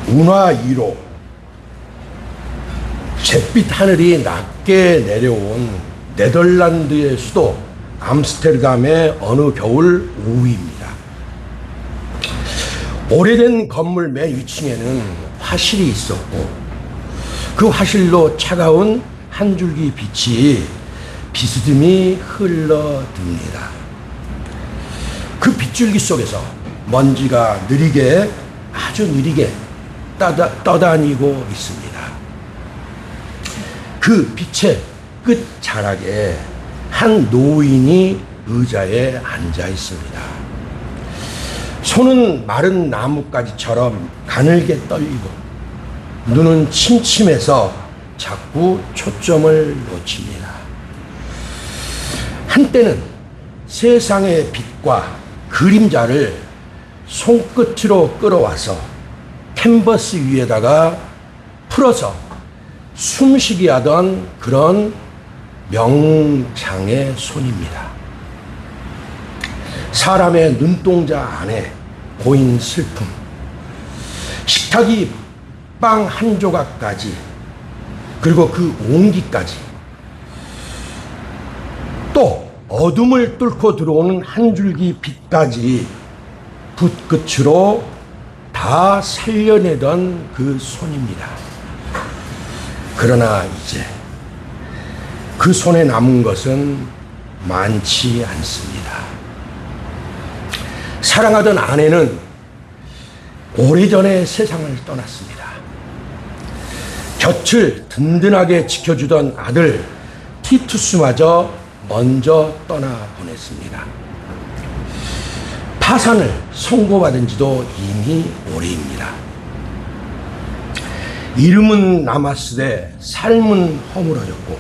운하 2로 잿빛 하늘이 낮게 내려온 네덜란드의 수도 암스테르담의 어느 겨울 오후입니다. 오래된 건물 맨 위층에는 화실이 있었고 그 화실로 차가운 한 줄기 빛이 비스듬히 흘러듭니다. 그 빗줄기 속에서 먼지가 느리게, 아주 느리게 떠다니고 있습니다. 그 빛의 끝자락에 한 노인이 의자에 앉아 있습니다. 손은 마른 나뭇가지처럼 가늘게 떨리고 눈은 침침해서 자꾸 초점을 놓칩니다. 한때는 세상의 빛과 그림자를 손끝으로 끌어와서 캔버스 위에다가 풀어서 숨쉬게 하던 그런 명장의 손입니다. 사람의 눈동자 안에 고인 슬픔, 식탁이 빵 한 조각까지, 그리고 그 온기까지, 또 어둠을 뚫고 들어오는 한 줄기 빛까지 붓끝으로 다 살려내던 그 손입니다. 그러나 이제 그 손에 남은 것은 많지 않습니다. 사랑하던 아내는 오래전에 세상을 떠났습니다. 곁을 든든하게 지켜주던 아들 티투스마저 먼저 떠나보냈습니다. 파산을 선고받은 지도 이미 오래입니다. 이름은 남았으되 삶은 허물어졌고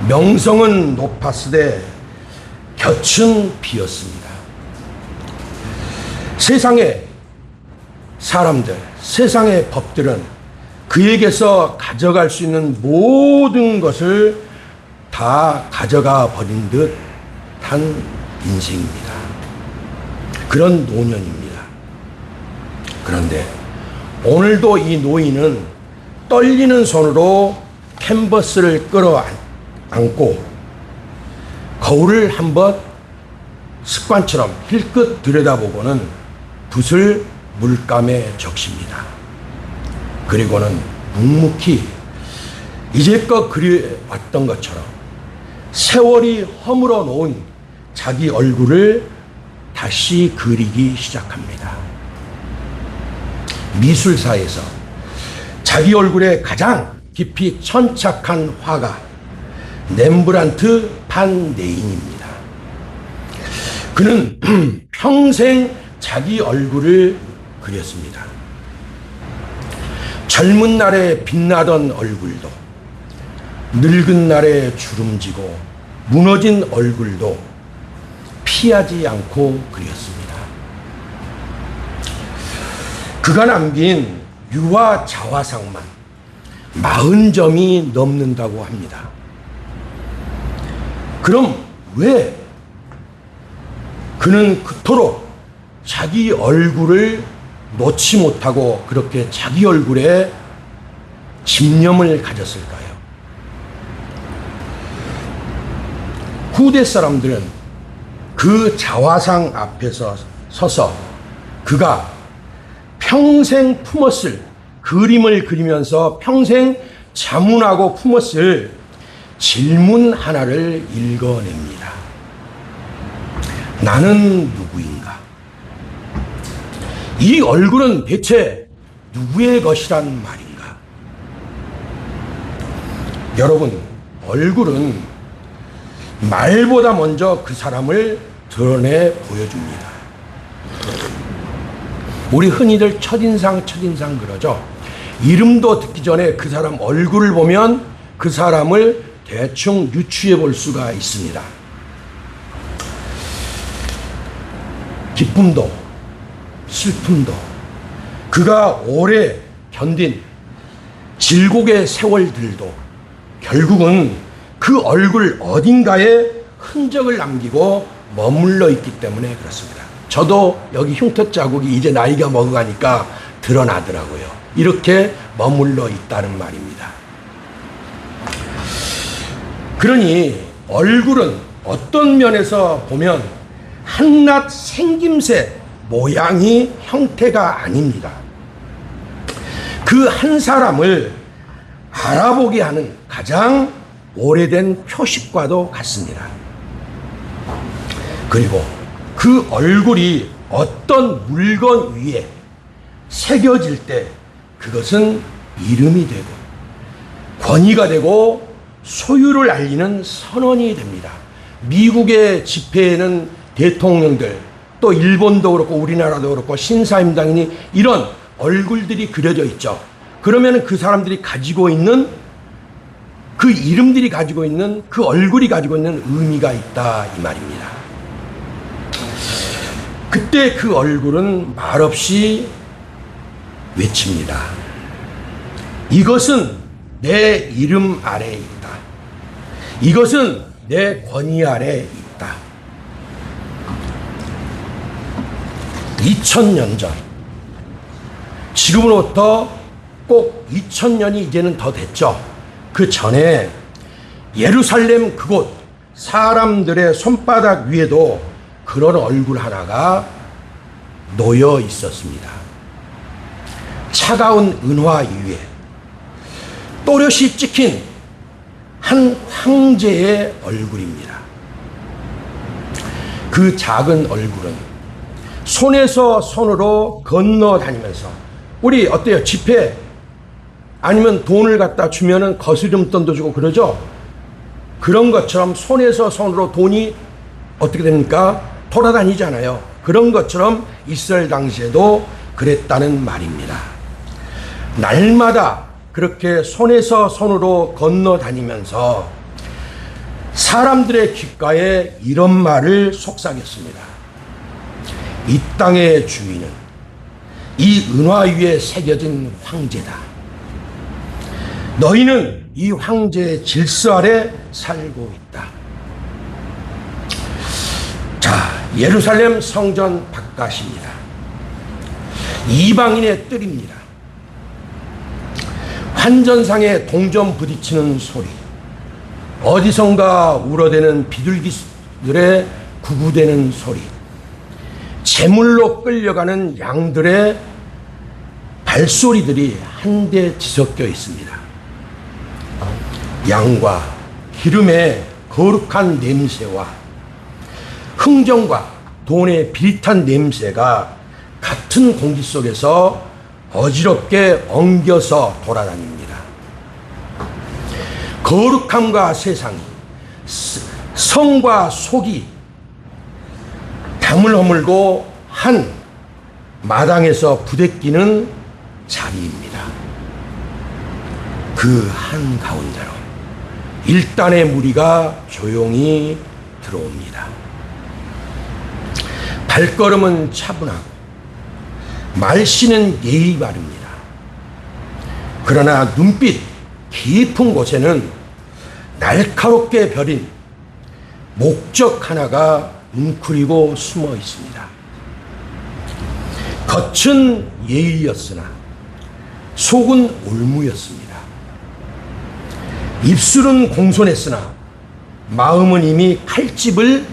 명성은 높았으되 곁은 비었습니다. 세상의 사람들, 세상의 법들은 그에게서 가져갈 수 있는 모든 것을 다 가져가 버린 듯한 인생입니다. 그런 노년입니다. 그런데 오늘도 이 노인은 떨리는 손으로 캔버스를 끌어안고 거울을 한번 습관처럼 힐끗 들여다보고는 붓을 물감에 적십니다. 그리고는 묵묵히 이제껏 그려왔던 것처럼 세월이 허물어 놓은 자기 얼굴을 다시 그리기 시작합니다. 미술사에서 자기 얼굴에 가장 깊이 천착한 화가 렘브란트 반 네인입니다. 그는 평생 자기 얼굴을 그렸습니다. 젊은 날에 빛나던 얼굴도, 늙은 날에 주름지고 무너진 얼굴도 피하지 않고 그렸습니다. 그가 남긴 유화 자화상만 40점이 넘는다고 합니다. 그럼 왜 그는 그토록 자기 얼굴을 놓지 못하고 그렇게 자기 얼굴에 집념을 가졌을까요? 후대 사람들은 그 자화상 앞에서 서서 그가 평생 품었을 그림을 그리면서 평생 자문하고 품었을 질문 하나를 읽어냅니다. 나는 누구인가? 이 얼굴은 대체 누구의 것이란 말인가? 여러분, 얼굴은 말보다 먼저 그 사람을 드러내 보여줍니다. 우리 흔히들 첫인상 그러죠. 이름도 듣기 전에 그 사람 얼굴을 보면 그 사람을 대충 유추해 볼 수가 있습니다. 기쁨도 슬픔도 그가 오래 견딘 질곡의 세월들도 결국은 그 얼굴 어딘가에 흔적을 남기고 머물러 있기 때문에 그렇습니다. 저도 여기 흉터 자국이 이제 나이가 먹어가니까 드러나더라고요. 이렇게 머물러 있다는 말입니다. 그러니 얼굴은 어떤 면에서 보면 한낱 생김새, 모양이 형태가 아닙니다. 그 한 사람을 알아보게 하는 가장 오래된 표식과도 같습니다. 그리고 그 얼굴이 어떤 물건 위에 새겨질 때 그것은 이름이 되고 권위가 되고 소유를 알리는 선언이 됩니다. 미국의 집회에는 대통령들, 또 일본도 그렇고 우리나라도 그렇고 신사임당이니 이런 얼굴들이 그려져 있죠. 그러면 그 사람들이 가지고 있는 그 이름들이 가지고 있는 그 얼굴이 가지고 있는 의미가 있다 이 말입니다. 그때 그 얼굴은 말없이 외칩니다. 이것은 내 이름 아래에 있다. 이것은 내 권위 아래에 있다. 2000년 전, 지금으로부터 꼭 2000년이 이제는 더 됐죠. 그 전에 예루살렘 그곳 사람들의 손바닥 위에도 그런 얼굴 하나가 놓여 있었습니다. 차가운 은화 위에 또렷이 찍힌 한 황제의 얼굴입니다. 그 작은 얼굴은 손에서 손으로 건너다니면서 우리 어때요? 집회 아니면 돈을 갖다 주면은 거스름돈도 주고 그러죠? 그런 것처럼 손에서 손으로 돈이 어떻게 됩니까? 돌아다니잖아요. 그런 것처럼 이스라엘 당시에도 그랬다는 말입니다. 날마다 그렇게 손에서 손으로 건너다니면서 사람들의 귓가에 이런 말을 속삭였습니다. 이 땅의 주인은 이 은화 위에 새겨진 황제다. 너희는 이 황제의 질서 아래 살고 있다. 자, 예루살렘 성전 바깥입니다. 이방인의 뜰입니다. 환전상에 동전 부딪히는 소리, 어디선가 울어대는 비둘기들의 구구대는 소리, 제물로 끌려가는 양들의 발소리들이 한데 뒤섞여 있습니다. 양과 기름의 거룩한 냄새와 흥정과 돈의 비릿한 냄새가 같은 공기 속에서 어지럽게 엉겨서 돌아다닙니다. 거룩함과 세상이, 성과 속이 담을 허물고 한 마당에서 부대끼는 자리입니다. 그 한가운데로 일단의 무리가 조용히 들어옵니다. 발걸음은 차분하고 말씨는 예의 바릅니다. 그러나 눈빛 깊은 곳에는 날카롭게 벼린 목적 하나가 웅크리고 숨어 있습니다. 겉은 예의였으나 속은 올무였습니다. 입술은 공손했으나 마음은 이미 칼집을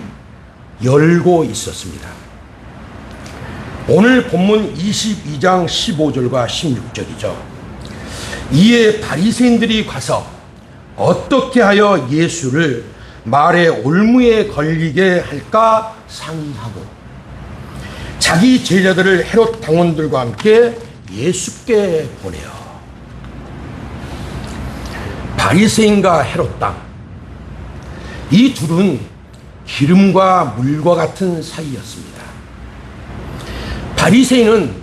열고 있었습니다. 오늘 본문 22장 15절과 16절이죠. 이에 바리새인들이 가서 어떻게 하여 예수를 말의 올무에 걸리게 할까 상의하고 자기 제자들을 헤롯 당원들과 함께 예수께 보내어 바리새인과 헤롯 당, 이 둘은 기름과 물과 같은 사이였습니다. 바리새인은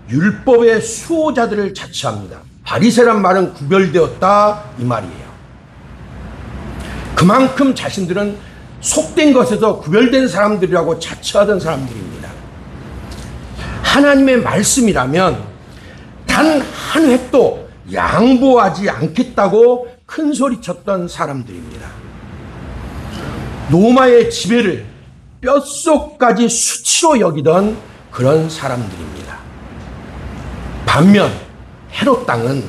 율법의 수호자들을 자처합니다. 바리새란 말은 구별되었다 이 말이에요. 그만큼 자신들은 속된 것에서 구별된 사람들이라고 자처하던 사람들입니다. 하나님의 말씀이라면 단 한 획도 양보하지 않겠다고 큰 소리쳤던 사람들입니다. 로마의 지배를 뼛속까지 수치로 여기던 그런 사람들입니다. 반면 헤롯 땅은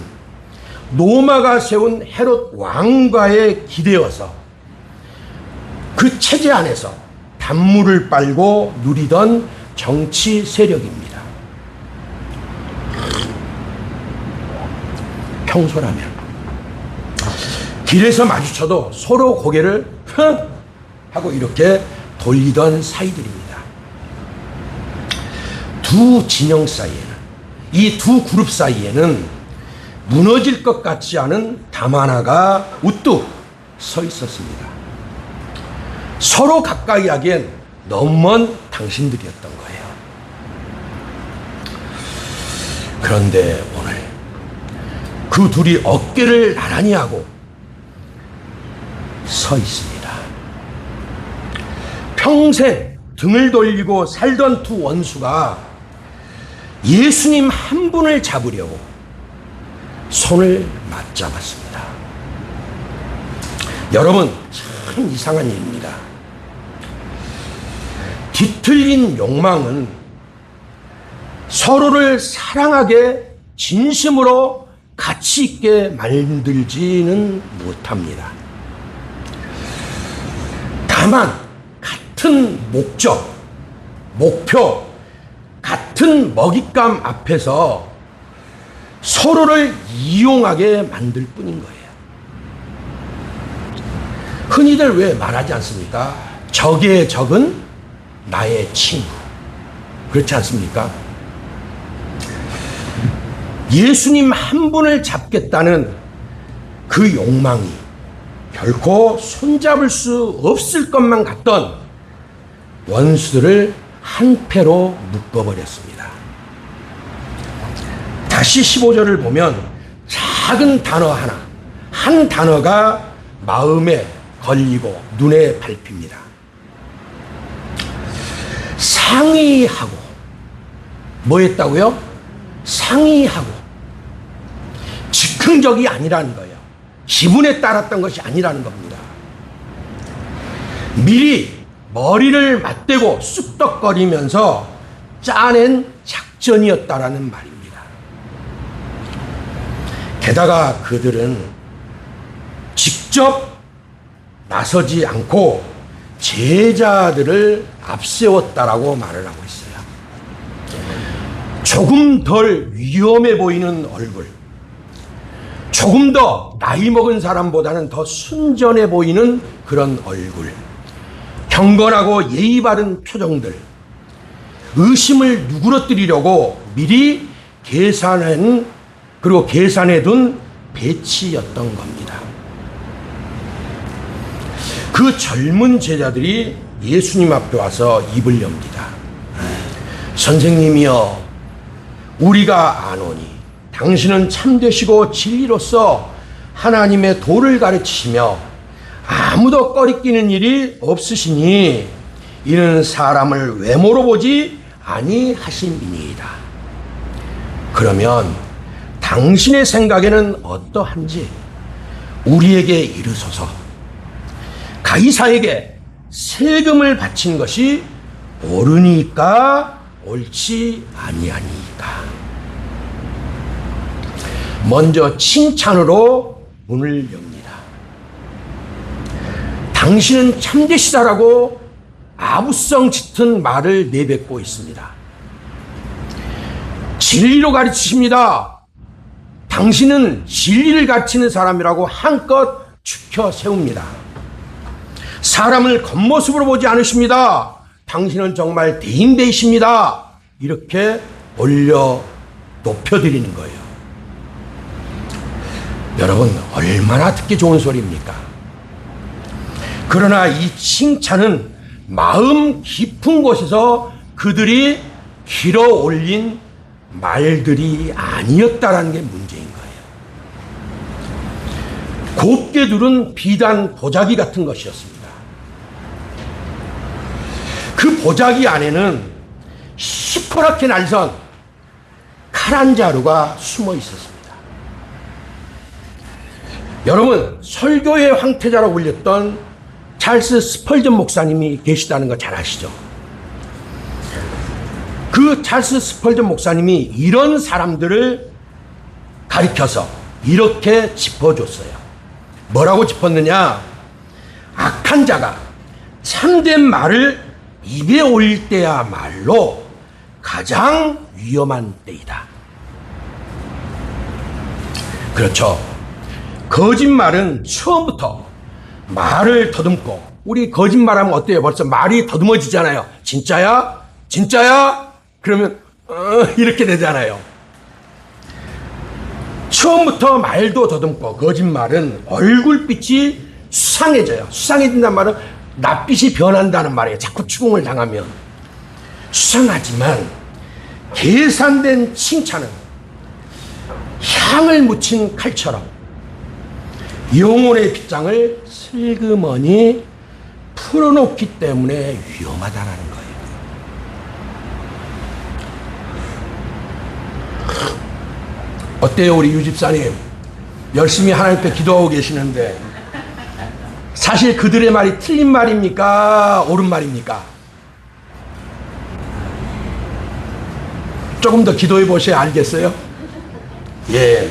로마가 세운 헤롯 왕과에 기대어서 그 체제 안에서 단물을 빨고 누리던 정치 세력입니다. 평소라면 길에서 마주쳐도 서로 고개를 하고 이렇게 돌리던 사이들입니다. 두 진영 사이에는, 이 두 그룹 사이에는 무너질 것 같지 않은 담 하나가 우뚝 서 있었습니다. 서로 가까이 하기엔 너무 먼 당신들이었던 거예요. 그런데 오늘 그 둘이 어깨를 나란히 하고 서 있습니다. 평생 등을 돌리고 살던 두 원수가 예수님 한 분을 잡으려고 손을 맞잡았습니다. 여러분, 참 이상한 일입니다. 뒤틀린 욕망은 서로를 사랑하게 진심으로 가치 있게 만들지는 못합니다. 다만 같은 목적, 목표, 같은 먹잇감 앞에서 서로를 이용하게 만들 뿐인 거예요. 흔히들 왜 말하지 않습니까? 적의 적은 나의 친구. 그렇지 않습니까? 예수님 한 분을 잡겠다는 그 욕망이 결코 손잡을 수 없을 것만 같던 원수들을 한 패로 묶어버렸습니다. 다시 15절을 보면 작은 단어 하나, 한 단어가 마음에 걸리고 눈에 밟힙니다. 상의하고. 뭐 했다고요? 상의하고. 즉흥적이 아니라는 거예요. 기분에 따랐던 것이 아니라는 겁니다. 미리 머리를 맞대고 쑥덕거리면서 짜낸 작전이었다라는 말입니다. 게다가 그들은 직접 나서지 않고 제자들을 앞세웠다라고 말을 하고 있어요. 조금 덜 위험해 보이는 얼굴, 조금 더 나이 먹은 사람보다는 더 순전해 보이는 그런 얼굴, 경건하고 예의 바른 표정들, 의심을 누그러뜨리려고 미리 계산해둔 배치였던 겁니다. 그 젊은 제자들이 예수님 앞에 와서 입을 엽니다. 선생님이여, 우리가 아노니 당신은 참되시고 진리로서 하나님의 도를 가르치시며 아무도 꺼리끼는 일이 없으시니 이는 사람을 외모로 보지 아니하심이니이다. 그러면 당신의 생각에는 어떠한지 우리에게 이르소서. 가이사에게 세금을 바친 것이 옳으니까 옳지 아니하니까. 먼저 칭찬으로 문을 엽니다. 당신은 참되시다라고 아부성 짙은 말을 내뱉고 있습니다. 진리로 가르치십니다. 당신은 진리를 가르치는 사람이라고 한껏 추켜 세웁니다. 사람을 겉모습으로 보지 않으십니다. 당신은 정말 대인배이십니다. 이렇게 올려 높여드리는 거예요. 여러분, 얼마나 듣기 좋은 소리입니까? 그러나 이 칭찬은 마음 깊은 곳에서 그들이 길어 올린 말들이 아니었다라는 게 문제인 거예요. 곱게 두른 비단 보자기 같은 것이었습니다. 그 보자기 안에는 시퍼렇게 날선 칼 한 자루가 숨어 있었습니다. 여러분, 설교의 황태자라고 불렸던 찰스 스펄전 목사님이 계시다는 거 잘 아시죠? 그 찰스 스펄전 목사님이 이런 사람들을 가리켜서 이렇게 짚어줬어요. 뭐라고 짚었느냐? 악한 자가 참된 말을 입에 올릴 때야말로 가장 위험한 때이다. 그렇죠. 거짓말은 처음부터 말을 더듬고, 우리 거짓말하면 어때요? 벌써 말이 더듬어지잖아요. 진짜야? 진짜야? 그러면 이렇게 되잖아요. 처음부터 말도 더듬고 거짓말은 얼굴빛이 수상해져요. 수상해진다는 말은 낯빛이 변한다는 말이에요. 자꾸 추궁을 당하면. 수상하지만 계산된 칭찬은 향을 묻힌 칼처럼 영혼의 빗장을 슬그머니 풀어놓기 때문에 위험하다는 거예요. 어때요, 우리 유 집사님? 열심히 하나님 앞에 기도하고 계시는데 사실 그들의 말이 틀린 말입니까? 옳은 말입니까? 조금 더 기도해 보셔야 알겠어요? 예.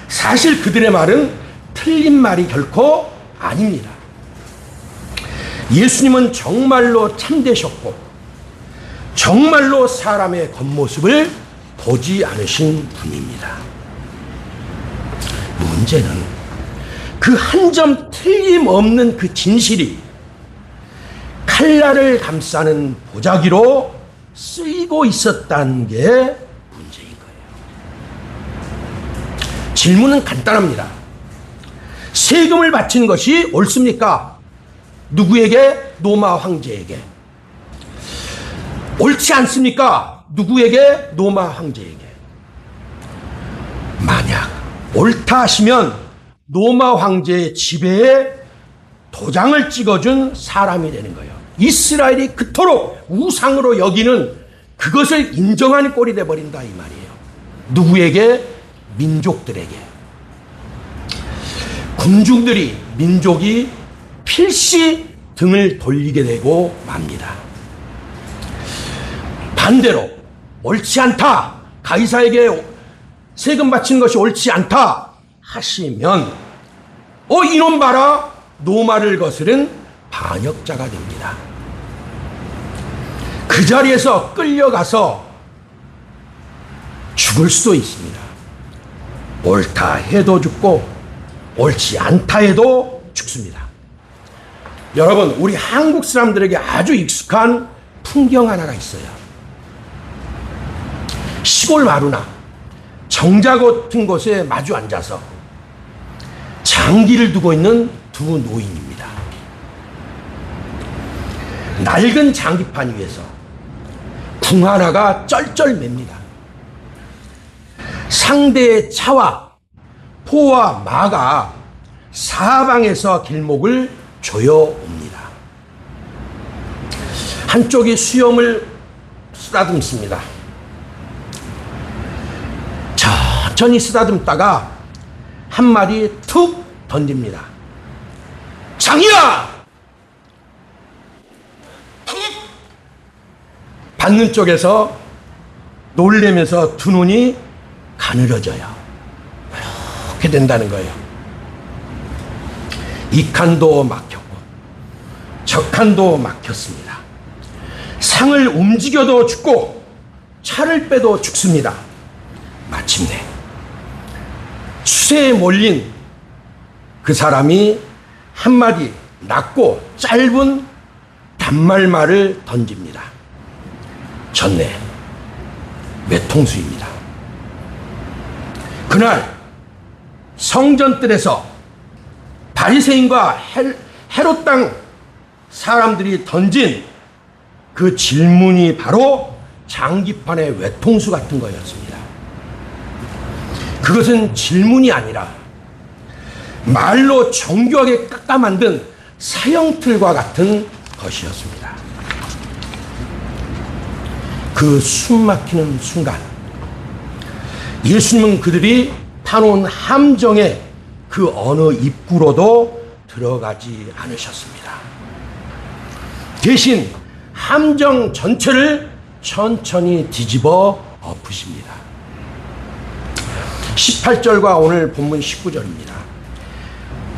사실 그들의 말은 틀린 말이 결코 아닙니다. 예수님은 정말로 참되셨고 정말로 사람의 겉모습을 보지 않으신 분입니다. 문제는 그 한 점 틀림없는 그 진실이 칼날을 감싸는 보자기로 쓰이고 있었다는 게 문제인 거예요. 질문은 간단합니다. 세금을 바친 것이 옳습니까? 누구에게? 로마 황제에게. 옳지 않습니까? 누구에게? 로마 황제에게. 만약 옳다 하시면 로마 황제의 지배에 도장을 찍어준 사람이 되는 거예요. 이스라엘이 그토록 우상으로 여기는 그것을 인정하는 꼴이 돼버린다 이 말이에요. 누구에게? 민족들에게. 군중들이, 민족이 필시 등을 돌리게 되고 맙니다. 반대로 옳지 않다, 가이사에게 세금 바치는 것이 옳지 않다 하시면 이놈 봐라, 로마를 거스른 반역자가 됩니다. 그 자리에서 끌려가서 죽을 수도 있습니다. 옳다 해도 죽고 옳지 않다 해도 죽습니다. 여러분, 우리 한국 사람들에게 아주 익숙한 풍경 하나가 있어요. 시골 마루나 정자 같은 곳에 마주 앉아서 장기를 두고 있는 두 노인입니다. 낡은 장기판 위에서 궁 하나가 쩔쩔맵니다. 상대의 차와 포와 마가 사방에서 길목을 조여옵니다. 한쪽이 수염을 쓰다듬습니다. 천천히 쓰다듬다가 한 마리 툭 던집니다. 장이야! 받는 쪽에서 놀래면서 두 눈이 가늘어져요. 이렇게 된다는 거예요. 이 칸도 막혔고 저 칸도 막혔습니다. 상을 움직여도 죽고 차를 빼도 죽습니다. 마침내 수세에 몰린 그 사람이 한마디 낮고 짧은 단말말을 던집니다. 전내 외통수입니다. 그날 성전뜰에서 바리새인과 헤롯 당 사람들이 던진 그 질문이 바로 장기판의 외통수 같은 거였습니다. 그것은 질문이 아니라 말로 정교하게 깎아 만든 사형틀과 같은 것이었습니다. 그 숨막히는 순간 예수님은 그들이 파놓은 함정의 그 어느 입구로도 들어가지 않으셨습니다. 대신 함정 전체를 천천히 뒤집어 엎으십니다. 18절과 오늘 본문 19절입니다.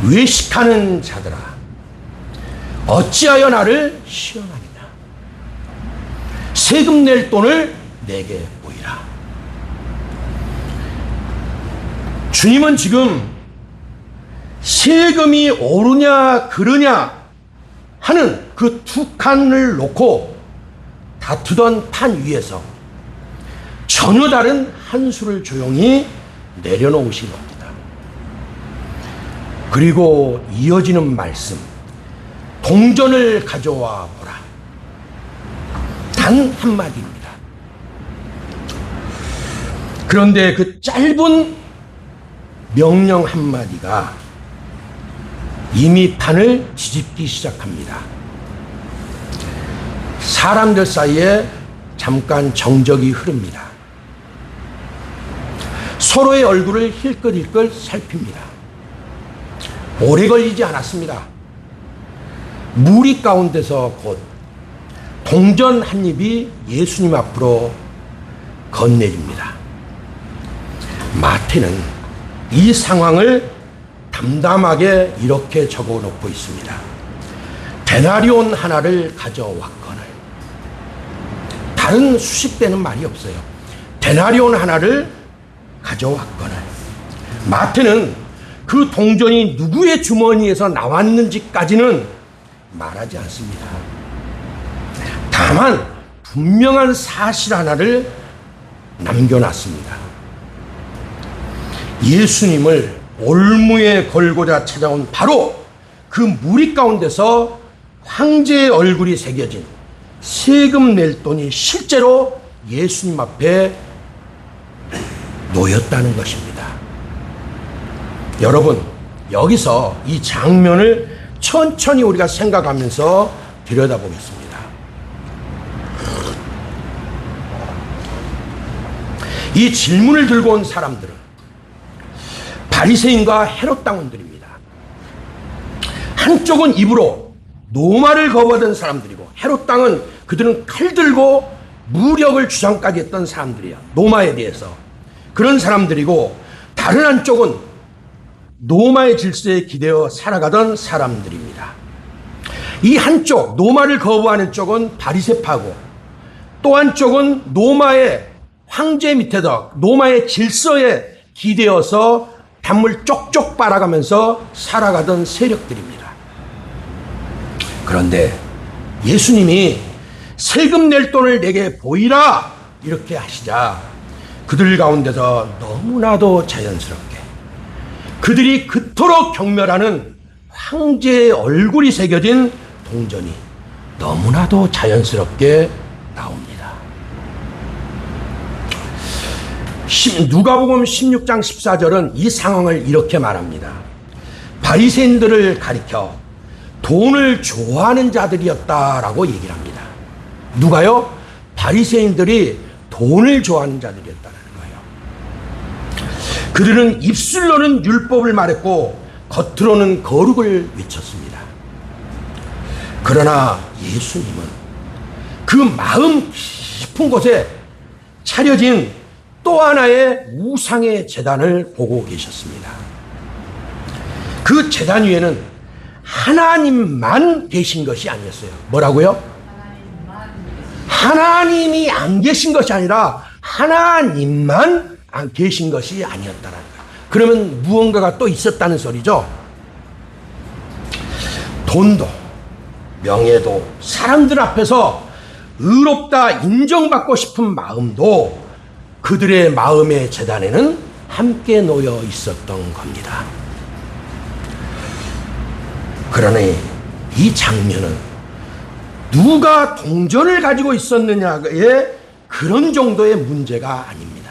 외식하는 자들아, 어찌하여 나를 시험하느냐? 세금 낼 돈을 내게 보이라. 주님은 지금 세금이 오르냐 그르냐 하는 그 두 칸을 놓고 다투던 판 위에서 전혀 다른 한 수를 조용히 내려놓으신 겁니다. 그리고 이어지는 말씀, 동전을 가져와 보라. 단 한마디입니다. 그런데 그 짧은 명령 한마디가 이미 판을 뒤집기 시작합니다. 사람들 사이에 잠깐 정적이 흐릅니다. 서로의 얼굴을 힐끗힐끗 살핍니다. 오래 걸리지 않았습니다. 무리 가운데서 곧 동전 한 입이 예수님 앞으로 건네집니다. 마태는 이 상황을 담담하게 이렇게 적어 놓고 있습니다. 데나리온 하나를 가져왔거늘. 다른 수식되는 말이 없어요. 데나리온 하나를 가져왔거늘. 마태는 그 동전이 누구의 주머니에서 나왔는지까지는 말하지 않습니다. 다만 분명한 사실 하나를 남겨놨습니다. 예수님을 올무에 걸고자 찾아온 바로 그 무리 가운데서 황제의 얼굴이 새겨진 세금 낼 돈이 실제로 예수님 앞에 놓였다는 것입니다. 여러분, 여기서 이 장면을 천천히 우리가 생각하면서 들여다보겠습니다. 이 질문을 들고 온 사람들은 바리새인과 헤롯 당원들입니다. 한쪽은 입으로 노마를 거부하던 사람들이고, 헤롯 당은 그들은 칼 들고 무력을 주장까지 했던 사람들이야. 노마에 대해서. 그런 사람들이고, 다른 한쪽은 노마의 질서에 기대어 살아가던 사람들입니다. 이 한쪽, 노마를 거부하는 쪽은 바리새파고, 또 한쪽은 노마의 황제 밑에서 노마의 질서에 기대어서 단물 쪽쪽 빨아가면서 살아가던 세력들입니다. 그런데 예수님이 세금 낼 돈을 내게 보이라 이렇게 하시자 그들 가운데서 너무나도 자연스럽게 그들이 그토록 경멸하는 황제의 얼굴이 새겨진 동전이 너무나도 자연스럽게 나옵니다. 누가복음 16장 14절은 이 상황을 이렇게 말합니다. 바리새인들을 가리켜 돈을 좋아하는 자들이었다라고 얘기를 합니다. 누가요? 바리새인들이 돈을 좋아하는 자들이었다는 거예요. 그들은 입술로는 율법을 말했고 겉으로는 거룩을 외쳤습니다. 그러나 예수님은 그 마음 깊은 곳에 차려진 또 하나의 우상의 제단을 보고 계셨습니다. 그 제단 위에는 하나님만 계신 것이 아니었어요. 뭐라고요? 하나님이 안 계신 것이 아니라 하나님만 안 계신 것이 아니었다는 거예요. 그러면 무언가가 또 있었다는 소리죠. 돈도 명예도 사람들 앞에서 의롭다 인정받고 싶은 마음도 그들의 마음의 제단에는 함께 놓여 있었던 겁니다. 그러니 이 장면은 누가 동전을 가지고 있었느냐의 그런 정도의 문제가 아닙니다.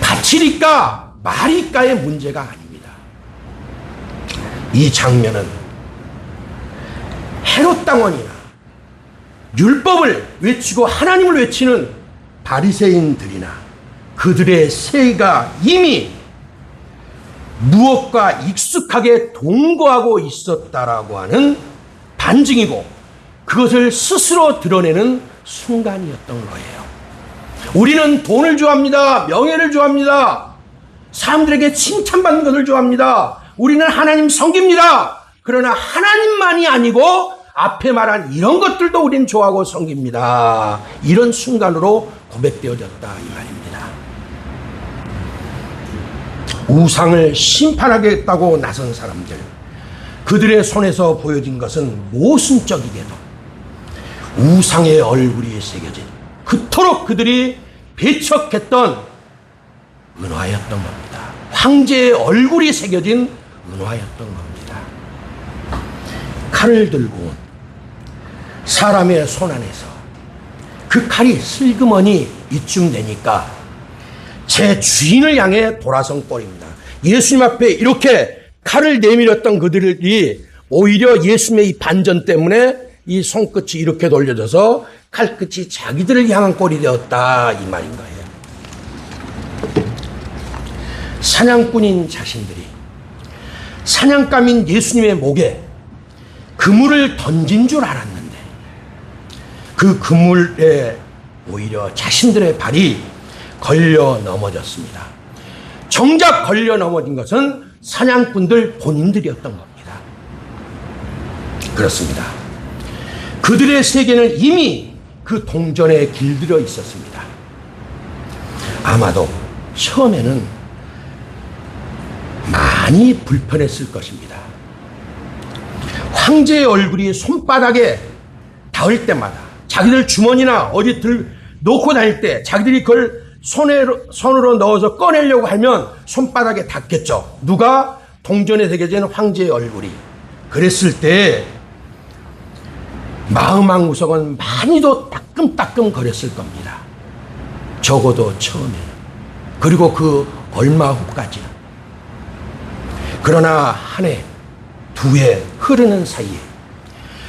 가치리까 말이까의 문제가 아닙니다. 이 장면은 헤롯 당원이나 율법을 외치고 하나님을 외치는 바리새인들이나 그들의 세가 이미 무엇과 익숙하게 동거하고 있었다라고 하는 반증이고 그것을 스스로 드러내는 순간이었던 거예요. 우리는 돈을 좋아합니다. 명예를 좋아합니다. 사람들에게 칭찬받는 것을 좋아합니다. 우리는 하나님 섬깁니다. 그러나 하나님만이 아니고 앞에 말한 이런 것들도 우리는 좋아하고 섬깁니다. 이런 순간으로 고백되어졌다 이 말입니다. 우상을 심판하겠다고 나선 사람들, 그들의 손에서 보여진 것은 모순적이게도 우상의 얼굴이 새겨진, 그토록 그들이 배척했던 은화였던 겁니다. 황제의 얼굴이 새겨진 은화였던 겁니다. 칼을 들고 온 사람의 손 안에서 그 칼이 슬그머니 이쯤 되니까 제 주인을 향해 돌아선 꼴입니다. 예수님 앞에 이렇게 칼을 내밀었던 그들이 오히려 예수님의 이 반전 때문에 이 손끝이 이렇게 돌려져서 칼끝이 자기들을 향한 꼴이 되었다 이 말인 거예요. 사냥꾼인 자신들이 사냥감인 예수님의 목에 그물을 던진 줄 알았는데 그 그물에 오히려 자신들의 발이 걸려 넘어졌습니다. 정작 걸려 넘어진 것은 사냥꾼들 본인들이었던 겁니다. 그렇습니다. 그들의 세계는 이미 그 동전에 길들여 있었습니다. 아마도 처음에는 많이 불편했을 것입니다. 황제의 얼굴이 손바닥에 닿을 때마다 자기들 주머니나 어디 놓고 다닐 때 자기들이 그걸 손으로 넣어서 꺼내려고 하면 손바닥에 닿겠죠. 누가? 동전에 새겨진 황제의 얼굴이. 그랬을 때 마음 한 구석은 많이도 따끔따끔 거렸을 겁니다. 적어도 처음에는. 그리고 그 얼마 후까지는. 그러나 한 해, 두 해 흐르는 사이에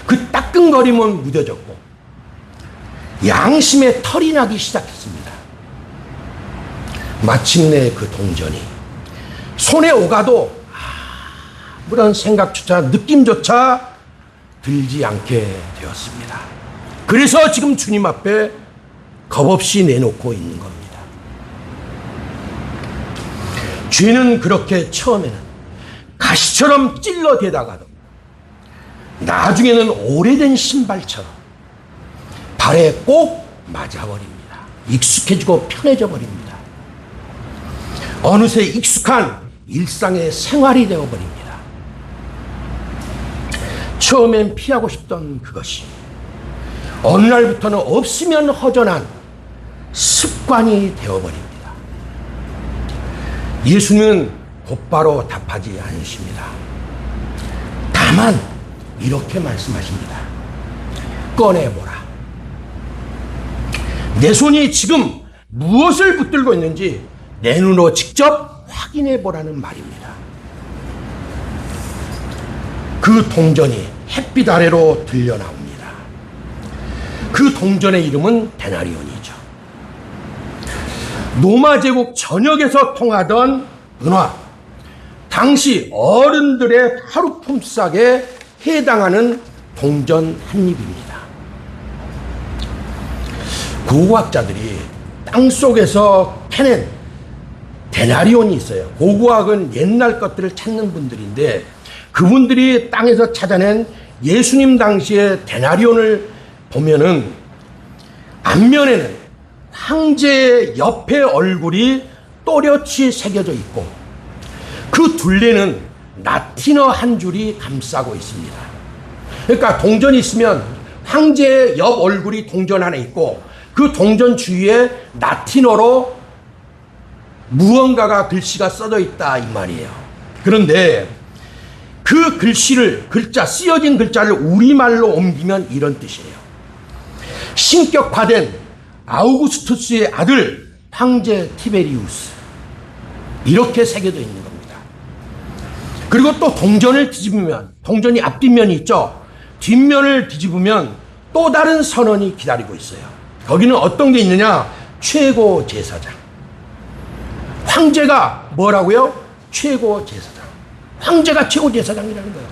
그 따끔거림은 무뎌졌고 양심의 털이 나기 시작했습니다. 마침내 그 동전이 손에 오가도 아무런 생각조차 느낌조차 들지 않게 되었습니다. 그래서 지금 주님 앞에 겁없이 내놓고 있는 겁니다. 죄는 그렇게 처음에는 가시처럼 찔러대다가도 나중에는 오래된 신발처럼 발에 꼭 맞아버립니다. 익숙해지고 편해져 버립니다. 어느새 익숙한 일상의 생활이 되어버립니다. 처음엔 피하고 싶던 그것이 어느 날부터는 없으면 허전한 습관이 되어버립니다. 예수는 곧바로 답하지 않으십니다. 다만 이렇게 말씀하십니다. 꺼내보라. 내 손이 지금 무엇을 붙들고 있는지 내 눈으로 직접 확인해 보라는 말입니다. 그 동전이 햇빛 아래로 들려 나옵니다. 그 동전의 이름은 데나리온이죠. 로마 제국 전역에서 통하던 은화, 당시 어른들의 하루 품삯에 해당하는 동전 한 입입니다. 고고학자들이 땅속에서 캐낸 데나리온이 있어요. 고고학은 옛날 것들을 찾는 분들인데 그분들이 땅에서 찾아낸 예수님 당시의 데나리온을 보면은 앞면에는 황제의 옆에 얼굴이 또렷이 새겨져 있고 그 둘레는 라틴어 한 줄이 감싸고 있습니다. 그러니까 동전이 있으면 황제의 옆 얼굴이 동전 안에 있고 그 동전 주위에 라틴어로 무언가가 글씨가 써져 있다 이 말이에요. 그런데 그 쓰여진 글자를 우리말로 옮기면 이런 뜻이에요. 신격화된 아우구스투스의 아들 황제 티베리우스, 이렇게 새겨져 있는 겁니다. 그리고 또 동전을 뒤집으면, 동전이 앞뒷면이 있죠. 뒷면을 뒤집으면 또 다른 선언이 기다리고 있어요. 거기는 어떤 게 있느냐? 최고 제사장. 황제가 뭐라고요? 최고 제사장. 황제가 최고 제사장이라는 거예요.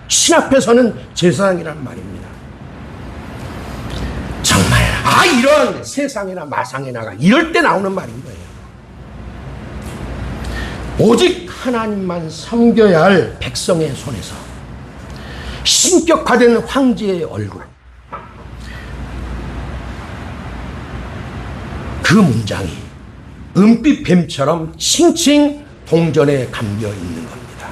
신 앞에서는 제사장이라는 말입니다. 아, 이런 세상에나 마상에 나가 이럴 때 나오는 말인 거예요. 오직 하나님만 섬겨야 할 백성의 손에서 신격화된 황제의 얼굴, 그 문장이 은빛 뱀처럼 칭칭 동전에 감겨 있는 겁니다.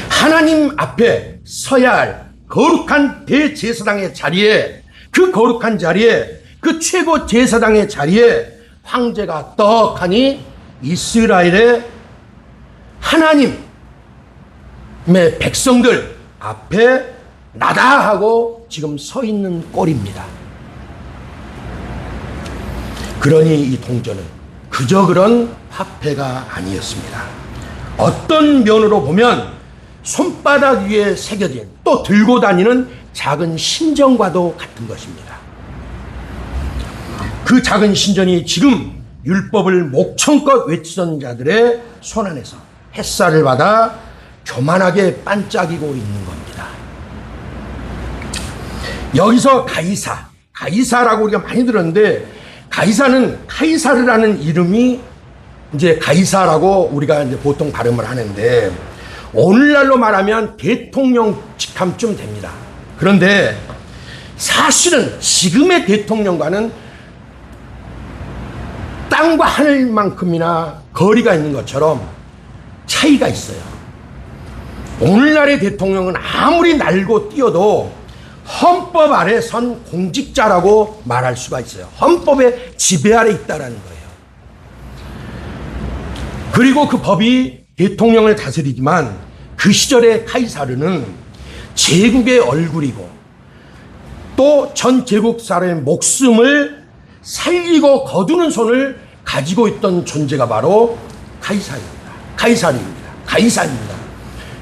하나님 앞에 서야 할 거룩한 대제사장의 자리에, 그 거룩한 자리에, 그 최고 제사장의 자리에 황제가 떡하니 이스라엘의 하나님의 백성들 앞에 나다 하고 지금 서 있는 꼴입니다. 그러니 이 동전은 그저 그런 화폐가 아니었습니다. 어떤 면으로 보면 손바닥 위에 새겨진, 또 들고 다니는 작은 신전과도 같은 것입니다. 그 작은 신전이 지금 율법을 목청껏 외치던 자들의 손 안에서 햇살을 받아 교만하게 반짝이고 있는 겁니다. 여기서 가이사라고 우리가 많이 들었는데, 가이사는 카이사르라는 이름이 이제 가이사라고 우리가 이제 보통 발음을 하는데, 오늘날로 말하면 대통령 직함쯤 됩니다. 그런데 사실은 지금의 대통령과는 땅과 하늘만큼이나 거리가 있는 것처럼 차이가 있어요. 오늘날의 대통령은 아무리 날고 뛰어도 헌법 아래 선 공직자라고 말할 수가 있어요. 헌법의 지배 아래 있다라는 거예요. 그리고 그 법이 대통령을 다스리지만 그 시절의 카이사르는 제국의 얼굴이고 또 전 제국 사람의 목숨을 살리고 거두는 손을 가지고 있던 존재가 바로 가이사입니다.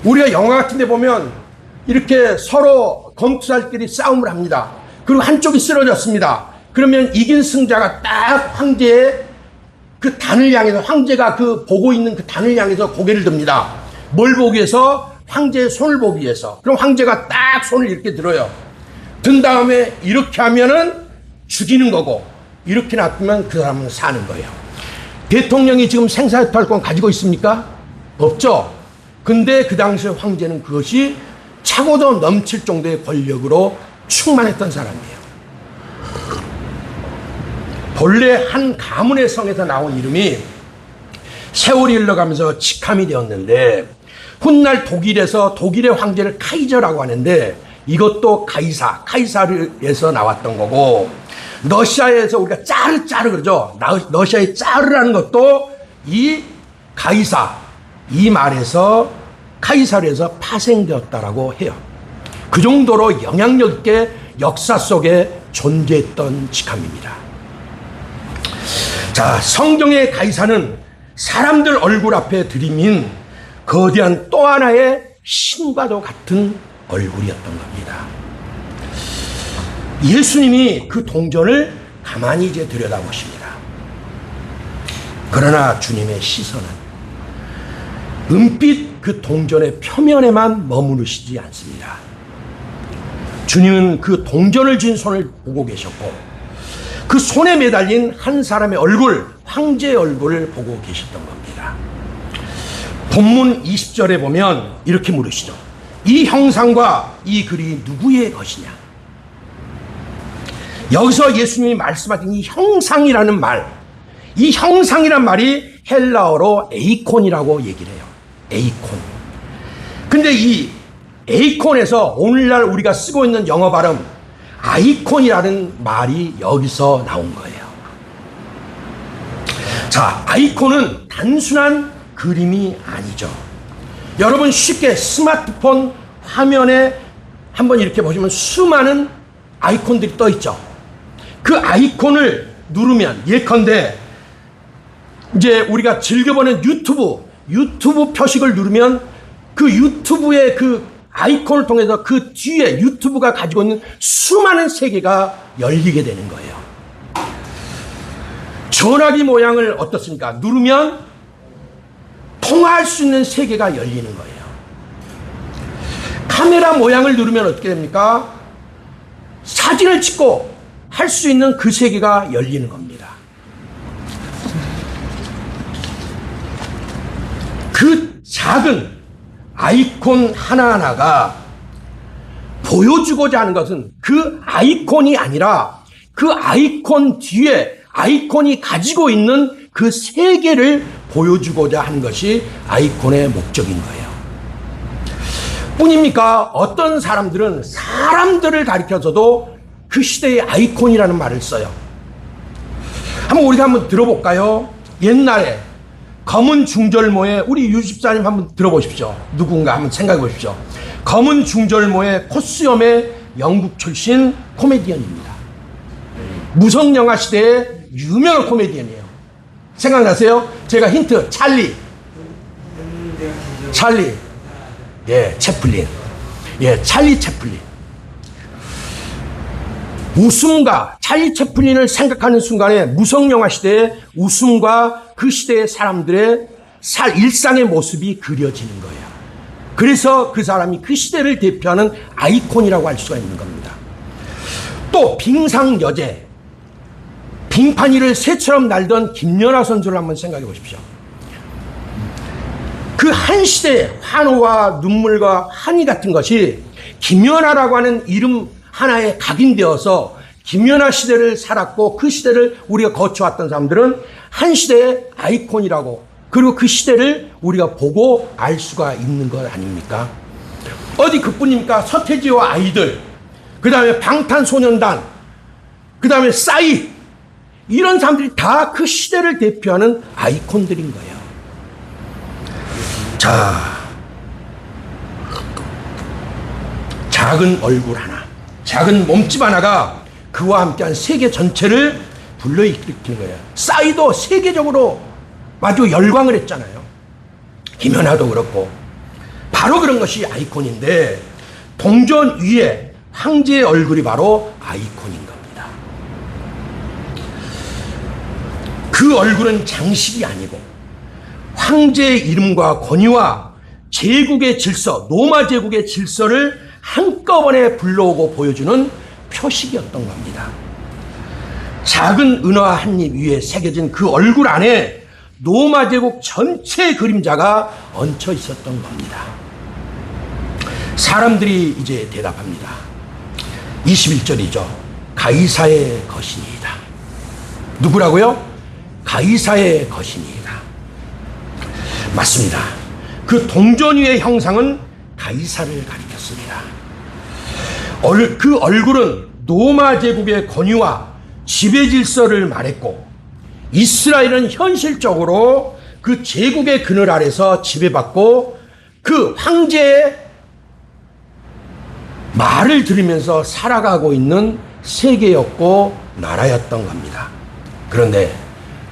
우리가 영화 같은 데 보면 이렇게 서로 검투살끼리 싸움을 합니다. 그리고 한쪽이 쓰러졌습니다. 그러면 이긴 승자가 딱 황제의 그 단을 향해서, 황제가 그 보고 있는 그 단을 향해서 고개를 듭니다. 뭘 보기 위해서? 황제의 손을 보기 위해서. 그럼 황제가 딱 손을 이렇게 들어요. 든 다음에 이렇게 하면은 죽이는 거고, 이렇게 놔두면 그 사람은 사는 거예요. 대통령이 지금 생사유탈권 가지고 있습니까? 없죠. 근데 그 당시에 황제는 그것이 차고도 넘칠 정도의 권력으로 충만했던 사람이에요. 본래 한 가문의 성에서 나온 이름이 세월이 흘러가면서 직함이 되었는데, 훗날 독일에서 독일의 황제를 카이저라고 하는데, 이것도 카이사르에서 나왔던 거고, 러시아에서 우리가 짜르 그러죠. 러시아의 짜르라는 것도 이 이 말에서 카이사르에서 파생되었다라고 해요. 그 정도로 영향력 있게 역사 속에 존재했던 직함입니다. 자, 성경의 가이사는 사람들 얼굴 앞에 들이민 거대한 또 하나의 신과도 같은 얼굴이었던 겁니다. 예수님이 그 동전을 가만히 이제 들여다보십니다. 그러나 주님의 시선은 은빛 그 동전의 표면에만 머무르시지 않습니다. 주님은 그 동전을 쥔 손을 보고 계셨고, 그 손에 매달린 한 사람의 얼굴, 황제의 얼굴을 보고 계셨던 겁니다. 본문 20절에 보면 이렇게 물으시죠. 이 형상과 이 글이 누구의 것이냐? 여기서 예수님이 말씀하신 이 형상이라는 말, 이 형상이란 말이 헬라어로 에이콘이라고 얘기를 해요. 에이콘. 근데 이 에이콘에서 오늘날 우리가 쓰고 있는 영어 발음 아이콘이라는 말이 여기서 나온 거예요. 자, 아이콘은 단순한 그림이 아니죠. 여러분 쉽게 스마트폰 화면에 한번 이렇게 보시면 수많은 아이콘들이 떠 있죠. 그 아이콘을 누르면, 예컨대 이제 우리가 즐겨보는 유튜브 표식을 누르면 그 유튜브의 그 아이콘을 통해서 그 뒤에 유튜브가 가지고 있는 수많은 세계가 열리게 되는 거예요. 전화기 모양을 어떻습니까? 누르면 통화할 수 있는 세계가 열리는 거예요. 카메라 모양을 누르면 어떻게 됩니까? 사진을 찍고 할 수 있는 그 세계가 열리는 겁니다. 그 작은 아이콘 하나하나가 보여주고자 하는 것은 그 아이콘이 아니라 그 아이콘 뒤에 아이콘이 가지고 있는 그 세계를 보여주고자 하는 것이 아이콘의 목적인 거예요. 뿐입니까? 어떤 사람들은 사람들을 가리켜서도 그 시대의 아이콘이라는 말을 써요. 우리가 한번 들어볼까요? 옛날에 검은 중절모의 우리 유집사님 한번 들어보십시오. 누군가 한번 생각해 보십시오. 검은 중절모의 코수염의 영국 출신 코미디언입니다. 무성영화 시대의 유명한 코미디언이에요. 생각나세요? 제가 힌트, 찰리. 채플린. 찰리 채플린. 웃음과 찰리 채플린을 생각하는 순간에 무성영화 시대의 웃음과 그 시대의 사람들의 일상의 모습이 그려지는 거예요. 그래서 그 사람이 그 시대를 대표하는 아이콘이라고 할 수가 있는 겁니다. 또 빙상여제, 빙판 위를 새처럼 날던 김연아 선수를 한번 생각해 보십시오. 그 한 시대의 환호와 눈물과 한이 같은 것이 김연아라고 하는 이름 하나에 각인되어서 김연아 시대를 살았고 그 시대를 우리가 거쳐왔던 사람들은 한 시대의 아이콘이라고, 그리고 그 시대를 우리가 보고 알 수가 있는 것 아닙니까? 어디 그뿐입니까? 서태지와 아이들, 그 다음에 방탄소년단, 그 다음에 싸이, 이런 사람들이 다 그 시대를 대표하는 아이콘들인 거예요. 자, 작은 얼굴 하나, 작은 몸집 하나가 그와 함께한 세계 전체를 불러일으키는 거예요. 싸이도 세계적으로 아주 열광을 했잖아요. 김연아도 그렇고. 바로 그런 것이 아이콘인데, 동전 위에 황제의 얼굴이 바로 아이콘인 겁니다. 그 얼굴은 장식이 아니고 황제의 이름과 권위와 제국의 질서, 로마 제국의 질서를 한꺼번에 불러오고 보여주는 표식이었던 겁니다. 작은 은화 한 입 위에 새겨진 그 얼굴 안에 로마 제국 전체의 그림자가 얹혀 있었던 겁니다. 사람들이 이제 대답합니다. 21절이죠. 가이사의 거신이다. 누구라고요? 가이사의 거신이다. 맞습니다. 그 동전 위의 형상은 가이사를 가리켰습니다. 그 얼굴은 로마 제국의 권위와 지배 질서를 말했고, 이스라엘은 현실적으로 그 제국의 그늘 아래서 지배받고 그 황제의 말을 들으면서 살아가고 있는 세계였고 나라였던 겁니다. 그런데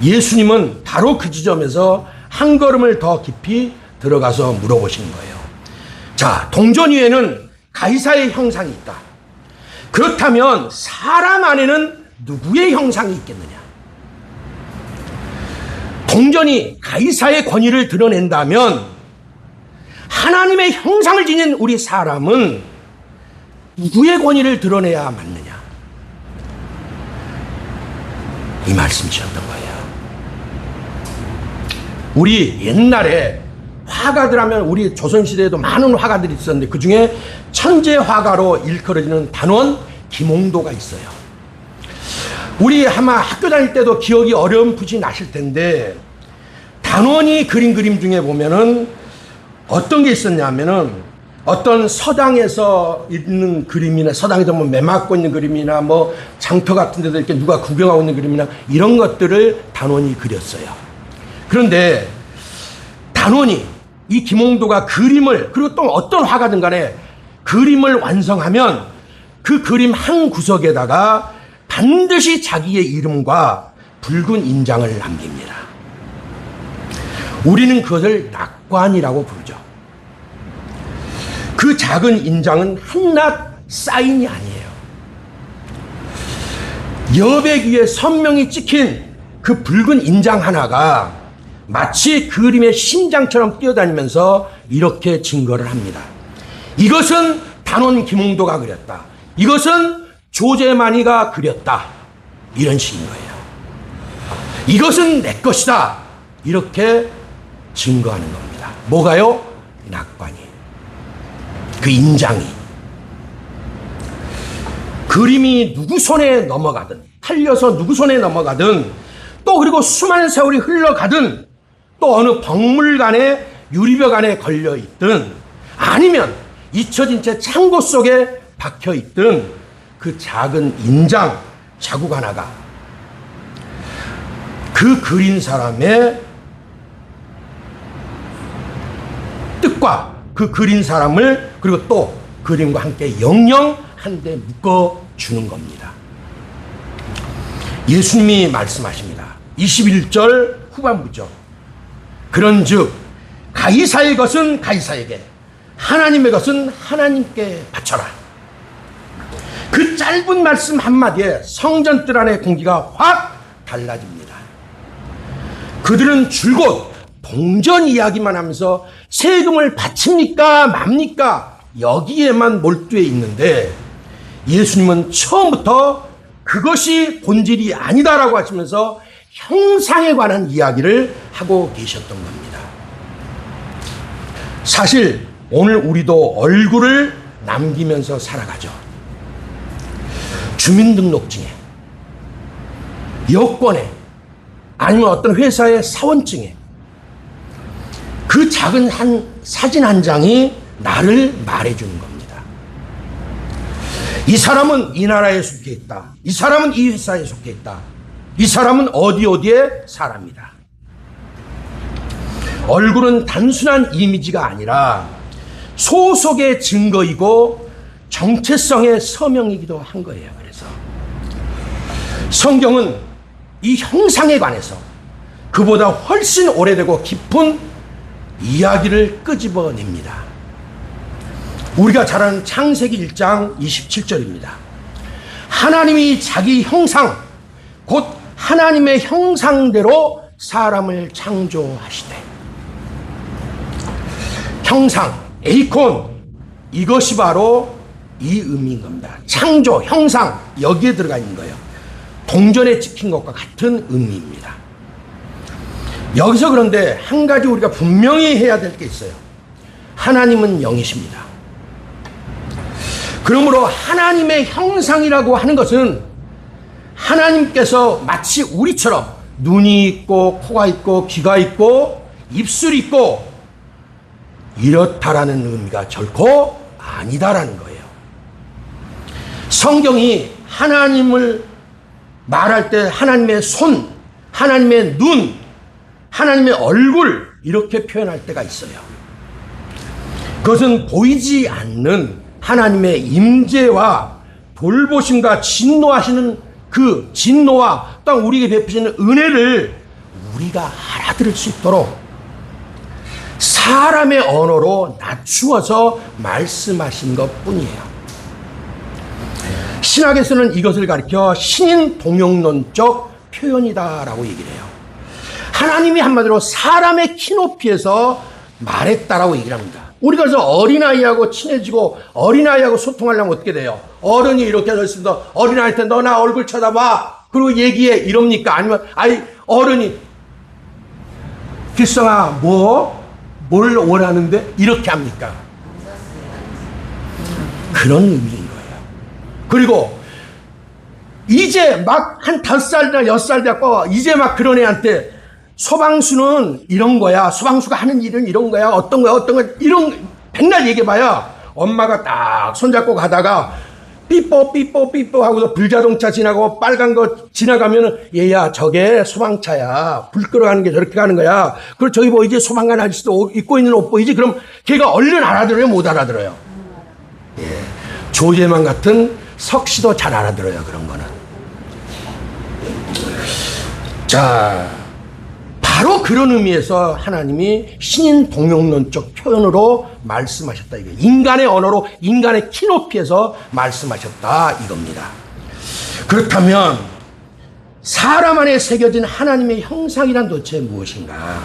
예수님은 바로 그 지점에서 한 걸음을 더 깊이 들어가서 물어보시는 거예요. 자, 동전 위에는 가이사의 형상이 있다. 그렇다면 사람 안에는 누구의 형상이 있겠느냐? 동전이 가이사의 권위를 드러낸다면 하나님의 형상을 지닌 우리 사람은 누구의 권위를 드러내야 맞느냐? 이 말씀이셨던 거예요. 우리 옛날에 화가들 하면 우리 조선시대에도 많은 화가들이 있었는데 그 중에 천재 화가로 일컬어지는 단원 김홍도가 있어요. 우리 아마 학교 다닐 때도 기억이 어렴풋이 나실 텐데, 단원이 그린 그림 중에 보면은 어떤 게 있었냐면은 어떤 서당에서 있는 그림이나, 서당에서 뭐 매맞고 있는 그림이나 뭐 장터 같은 데도 이렇게 누가 구경하고 있는 그림이나 이런 것들을 단원이 그렸어요. 그런데 단원이, 이 김홍도가 그림을, 그리고 또 어떤 화가든 간에 그림을 완성하면 그 그림 한 구석에다가 반드시 자기의 이름과 붉은 인장을 남깁니다. 우리는 그것을 낙관이라고 부르죠. 그 작은 인장은 한낱 사인이 아니에요. 여백 위에 선명히 찍힌 그 붉은 인장 하나가 마치 그림의 심장처럼 뛰어다니면서 이렇게 증거를 합니다. 이것은 단원 김홍도가 그렸다. 이것은 조제만이가 그렸다. 이런 식인 거예요. 이것은 내 것이다. 이렇게 증거하는 겁니다. 뭐가요? 낙관이. 그 인장이. 그림이 누구 손에 넘어가든, 팔려서 누구 손에 넘어가든, 또 그리고 수많은 세월이 흘러가든, 또 어느 박물관에 유리벽 안에 걸려있든, 아니면 잊혀진 채 창고 속에 박혀있든, 그 작은 인장, 자국 하나가 그 그린 사람의 뜻과 그 그린 사람을 그리고 또 그림과 함께 영영 한데 묶어주는 겁니다. 예수님이 말씀하십니다. 21절 후반부죠. 그런즉 가이사의 것은 가이사에게, 하나님의 것은 하나님께 바쳐라. 그 짧은 말씀 한마디에 성전 뜰 안의 공기가 확 달라집니다. 그들은 줄곧 동전 이야기만 하면서 세금을 바칩니까 맙니까 여기에만 몰두해 있는데, 예수님은 처음부터 그것이 본질이 아니다라고 하시면서 형상에 관한 이야기를 하고 계셨던 겁니다. 사실 오늘 우리도 얼굴을 남기면서 살아가죠. 주민등록증에, 여권에, 아니면 어떤 회사의 사원증에 그 작은 사진 한 장이 나를 말해주는 겁니다. 이 사람은 이 나라에 속해 있다. 이 사람은 이 회사에 속해 있다. 이 사람은 어디의 사람이다. 얼굴은 단순한 이미지가 아니라 소속의 증거이고 정체성의 서명이기도 한 거예요. 그래서 성경은 이 형상에 관해서 그보다 훨씬 오래되고 깊은 이야기를 끄집어냅니다. 우리가 잘 아는 창세기 1장 27절입니다. 하나님이 자기 형상, 곧 하나님의 형상대로 사람을 창조하시되. 형상, 에이콘, 이것이 바로 이 의미인 겁니다. 창조, 형상, 여기에 들어가 있는 거예요. 동전에 찍힌 것과 같은 의미입니다. 여기서 그런데 한 가지 우리가 분명히 해야 될 게 있어요. 하나님은 영이십니다. 그러므로 하나님의 형상이라고 하는 것은 하나님께서 마치 우리처럼 눈이 있고 코가 있고 귀가 있고 입술이 있고 이렇다라는 의미가 결코 아니다라는 거예요. 성경이 하나님을 말할 때 하나님의 손, 하나님의 눈, 하나님의 얼굴 이렇게 표현할 때가 있어요. 그것은 보이지 않는 하나님의 임재와 돌보심과 진노하시는 그 진노와 또 우리에게 베푸시는 은혜를 우리가 알아들을 수 있도록 사람의 언어로 낮추어서 말씀하신 것뿐이에요. 신학에서는 이것을 가리켜 신인 동용론적 표현이다라고 얘기를 해요. 하나님이 한마디로 사람의 키높이에서 말했다라고 얘기를 합니다. 우리가 그래서 어린아이하고 친해지고 어린아이하고 소통하려면 어떻게 돼요? 어른이 이렇게 서 있습니다. 어린아이한테 너 나 얼굴 쳐다봐. 그리고 얘기해. 이럽니까? 아니면 어른이 길성아 뭘 원하는데? 이렇게 합니까? 그런 의미인 거예요. 그리고 이제 막 한 5살이나 6살 됐고 이제 막 그런 애한테 소방수는 이런 거야. 소방수가 하는 일은 이런 거야. 어떤 거야. 이런 백날 얘기해봐야 엄마가 딱 손잡고 가다가 삐뽀 하고서 불자동차 지나고 빨간 거 지나가면은 얘야 저게 소방차야. 불 끄러가는 게 저렇게 가는 거야. 그리고 저기 보이지 소방관 아저씨도 입고 있는 옷 보이지? 그럼 걔가 얼른 알아들어요? 못 알아들어요? 예. 조제만 같은 석씨도 잘 알아들어요. 그런 거는. 자, 바로 그런 의미에서 하나님이 신인 동용론적 표현으로 말씀하셨다. 이게 인간의 언어로 인간의 키높이에서 말씀하셨다 이겁니다. 그렇다면 사람 안에 새겨진 하나님의 형상이란 도대체 무엇인가?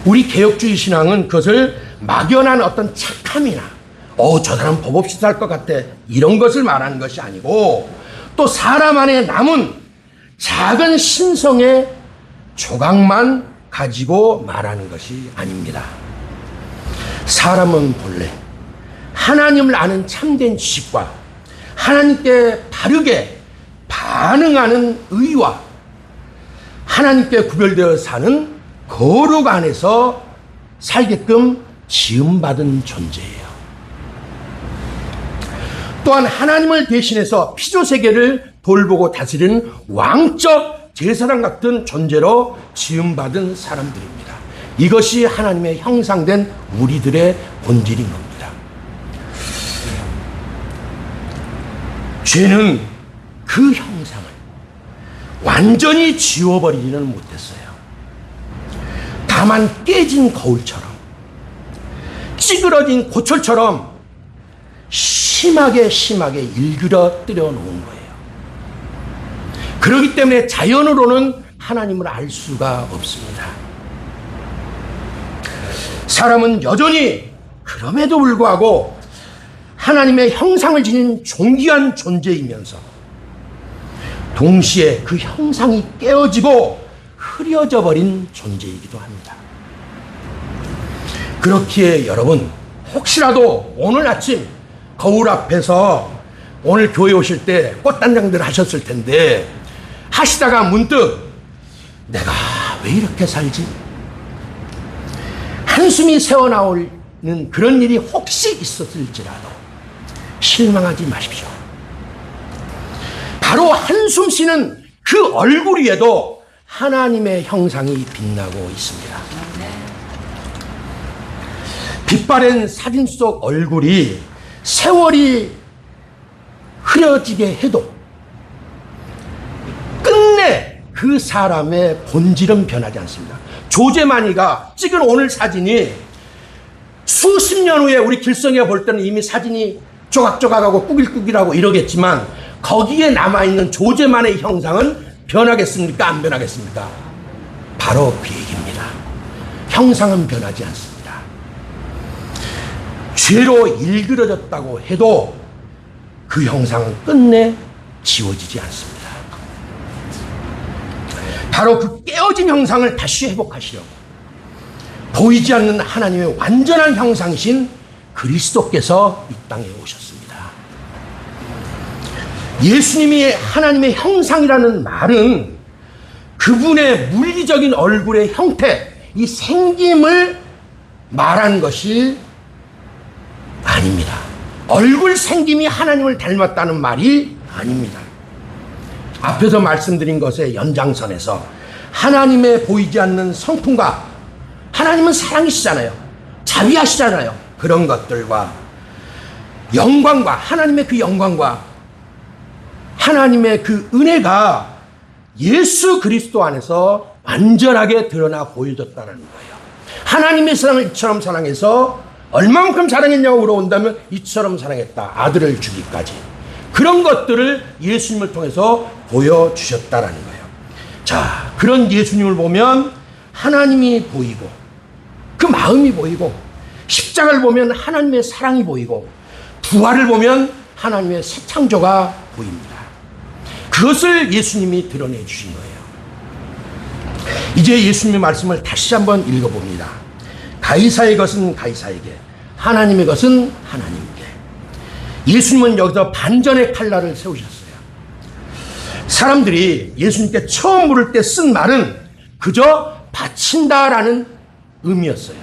우리 개혁주의 신앙은 그것을 막연한 어떤 착함이나 저 사람 법 없이 살 것 같아. 이런 것을 말하는 것이 아니고, 또 사람 안에 남은 작은 신성의 조각만 가지고 말하는 것이 아닙니다. 사람은 본래 하나님을 아는 참된 지식과 하나님께 바르게 반응하는 의와 하나님께 구별되어 사는 거룩 안에서 살게끔 지음받은 존재예요. 또한 하나님을 대신해서 피조세계를 돌보고 다스리는 왕적 제사장 같은 존재로 지음받은 사람들입니다. 이것이 하나님의 형상된 우리들의 본질인 겁니다. 죄는 그 형상을 완전히 지워버리지는 못했어요. 다만 깨진 거울처럼, 찌그러진 고철처럼 심하게 일그러뜨려 놓은 거예요. 그렇기 때문에 자연으로는 하나님을 알 수가 없습니다. 사람은 여전히 그럼에도 불구하고 하나님의 형상을 지닌 존귀한 존재이면서 동시에 그 형상이 깨어지고 흐려져 버린 존재이기도 합니다. 그렇기에 여러분, 혹시라도 오늘 아침 거울 앞에서 오늘 교회 오실 때 꽃단장들 하셨을 텐데 하시다가 문득 내가 왜 이렇게 살지? 한숨이 새어나오는 그런 일이 혹시 있었을지라도 실망하지 마십시오. 바로 한숨 쉬는 그 얼굴 위에도 하나님의 형상이 빛나고 있습니다. 빛바랜 사진 속 얼굴이 세월이 흐려지게 해도 끝내 그 사람의 본질은 변하지 않습니다. 조제만이가 찍은 오늘 사진이 수십 년 후에 우리 길성이가 볼 때는 이미 사진이 조각조각하고 꾸길꾸길하고 이러겠지만 거기에 남아있는 조제만의 형상은 변하겠습니까? 안 변하겠습니까? 바로 그 얘기입니다. 형상은 변하지 않습니다. 죄로 일그러졌다고 해도 그 형상은 끝내 지워지지 않습니다. 바로 그 깨어진 형상을 다시 회복하시려고 보이지 않는 하나님의 완전한 형상이신 그리스도께서 이 땅에 오셨습니다. 예수님이 하나님의 형상이라는 말은 그분의 물리적인 얼굴의 형태, 이 생김을 말한 것이 아닙니다. 얼굴 생김이 하나님을 닮았다는 말이 아닙니다. 앞에서 말씀드린 것의 연장선에서 하나님의 보이지 않는 성품과 하나님은 사랑이시잖아요. 자비하시잖아요. 그런 것들과 영광과 하나님의 그 영광과 하나님의 그 은혜가 예수 그리스도 안에서 완전하게 드러나 보여졌다는 거예요. 하나님의 사랑을 이처럼 사랑해서 얼마만큼 사랑했냐고 물어본다면 이처럼 사랑했다. 아들을 주기까지. 그런 것들을 예수님을 통해서 보여주셨다라는 거예요. 자, 그런 예수님을 보면 하나님이 보이고 그 마음이 보이고 십자가를 보면 하나님의 사랑이 보이고 부활을 보면 하나님의 새 창조가 보입니다. 그것을 예수님이 드러내 주신 거예요. 이제 예수님의 말씀을 다시 한번 읽어봅니다. 가이사의 것은 가이사에게, 하나님의 것은 하나님께. 예수님은 여기서 반전의 칼날을 세우셨어요. 사람들이 예수님께 처음 물을 때 쓴 말은 그저 바친다라는 의미였어요.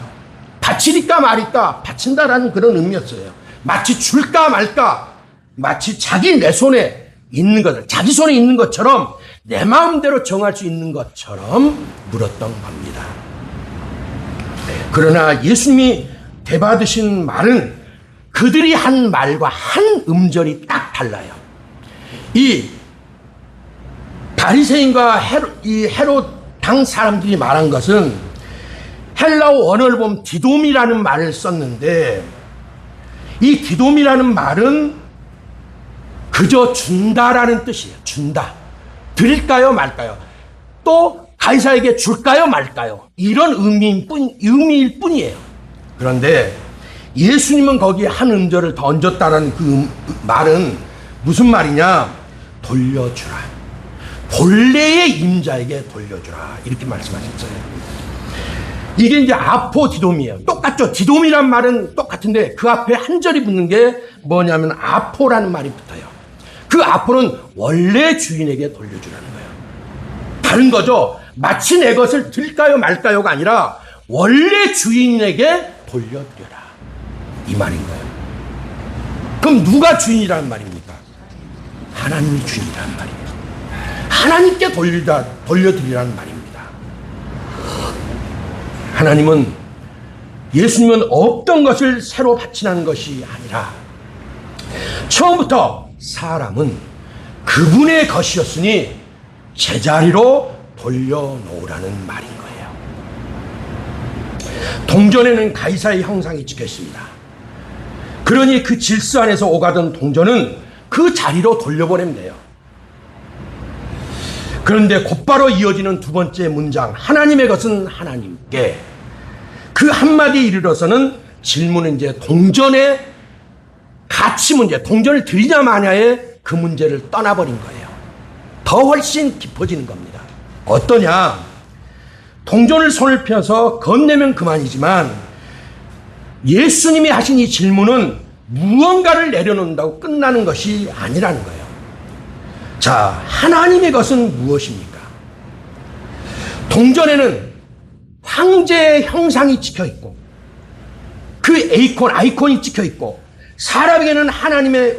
바치니까 말일까, 바친다라는 그런 의미였어요. 마치 줄까 말까, 마치 자기 내 손에 있는 것을, 자기 손에 있는 것처럼 내 마음대로 정할 수 있는 것처럼 물었던 겁니다. 그러나 예수님이 대받으신 말은 그들이 한 말과 한 음절이 딱 달라요. 이 바리새인과 헤롯 당 사람들이 말한 것은 헬라어 원어를 보면 디돔이라는 말을 썼는데 이 디돔이라는 말은 그저 준다라는 뜻이에요. 준다. 드릴까요 말까요? 또 가이사에게 줄까요 말까요? 이런 의미일 뿐이에요. 그런데 예수님은 거기에 한 음절을 더 얹었다는 그 말은 무슨 말이냐? 돌려주라. 본래의 임자에게 돌려주라. 이렇게 말씀하셨어요. 이게 이제 아포디돔이에요. 똑같죠? 디돔이란 말은 똑같은데 그 앞에 한 절이 붙는 게 뭐냐면 아포라는 말이 붙어요. 그 아포는 원래 주인에게 돌려주라는 거예요. 다른 거죠. 마치 내 것을 들까요 말까요가 아니라 원래 주인에게 돌려드려라. 이 말인 거예요. 그럼 누가 주인이라는 말입니까? 하나님이 주인이라는 말입니다. 하나님께 돌려드리라는 말입니다. 하나님은, 예수님은 없던 것을 새로 바치는 것이 아니라 처음부터 사람은 그분의 것이었으니 제자리로 돌려놓으라는 말인 거예요. 동전에는 가이사의 형상이 찍혀 있습니다. 그러니 그 질서 안에서 오가던 동전은 그 자리로 돌려보내면 돼요. 그런데 곧바로 이어지는 두 번째 문장, 하나님의 것은 하나님께, 그 한마디에 이르러서는 질문은 이제 동전의 가치 문제, 동전을 드리냐 마냐의 그 문제를 떠나버린 거예요. 더 훨씬 깊어지는 겁니다. 어떠냐? 동전을 손을 펴서 건네면 그만이지만 예수님이 하신 이 질문은 무언가를 내려놓는다고 끝나는 것이 아니라는 거예요. 자, 하나님의 것은 무엇입니까? 동전에는 황제의 형상이 찍혀 있고 그 아이콘이 찍혀 있고 사람에게는 하나님의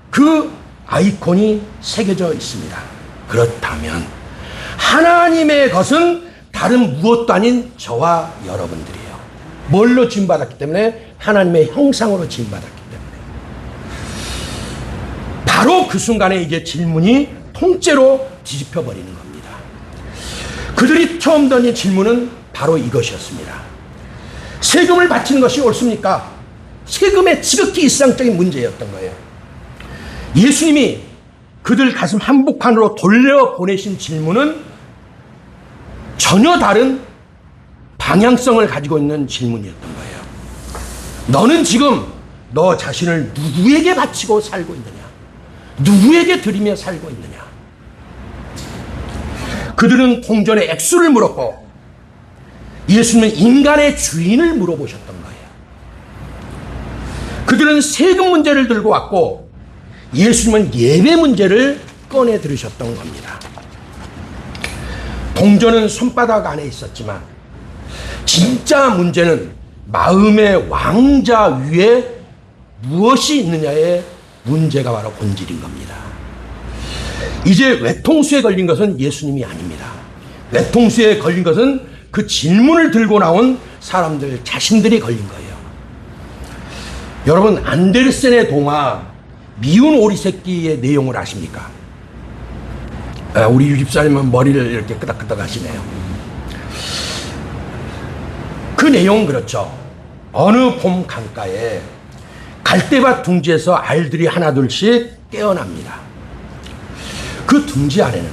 그 아이콘이 새겨져 있습니다. 그렇다면 하나님의 것은 다른 무엇도 아닌 저와 여러분들이에요. 뭘로 지음받았기 때문에? 하나님의 형상으로 지음받았기 때문에. 바로 그 순간에 이제 질문이 통째로 뒤집혀버리는 겁니다. 그들이 처음 던진 질문은 바로 이것이었습니다. 세금을 바치는 것이 옳습니까? 세금의 지극히 일상적인 문제였던 거예요. 예수님이 그들 가슴 한복판으로 돌려보내신 질문은 전혀 다른 방향성을 가지고 있는 질문이었던 거예요. 너는 지금 너 자신을 누구에게 바치고 살고 있느냐? 누구에게 드리며 살고 있느냐? 그들은 동전의 액수를 물었고 예수님은 인간의 주인을 물어보셨던 거예요. 그들은 세금 문제를 들고 왔고 예수님은 예배 문제를 꺼내 들으셨던 겁니다. 동전은 손바닥 안에 있었지만 진짜 문제는 마음의 왕자 위에 무엇이 있느냐의 문제가 바로 본질인 겁니다. 이제 외통수에 걸린 것은 예수님이 아닙니다. 외통수에 걸린 것은 그 질문을 들고 나온 사람들 자신들이 걸린 거예요. 여러분, 안데르센의 동화 미운 오리 새끼의 내용을 아십니까? 우리 유 집사님은 머리를 이렇게 끄덕끄덕 하시네요. 그 내용은 그렇죠. 어느 봄 강가에 갈대밭 둥지에서 알들이 하나둘씩 깨어납니다. 그 둥지 안에는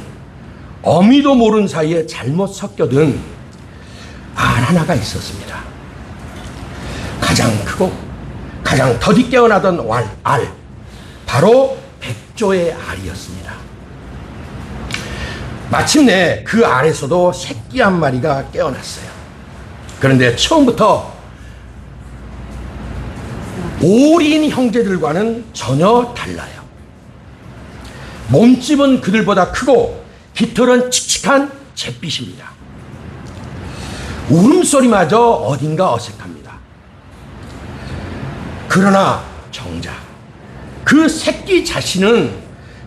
어미도 모른 사이에 잘못 섞여든 알 하나가 있었습니다. 가장 크고 가장 더디 깨어나던 알, 바로 백조의 알이었습니다. 마침내 그 알에서도 새끼 한 마리가 깨어났어요. 그런데 처음부터 오리인 형제들과는 전혀 달라요. 몸집은 그들보다 크고 깃털은 칙칙한 잿빛입니다. 울음소리마저 어딘가 어색합니다. 그러나 정작 그 새끼 자신은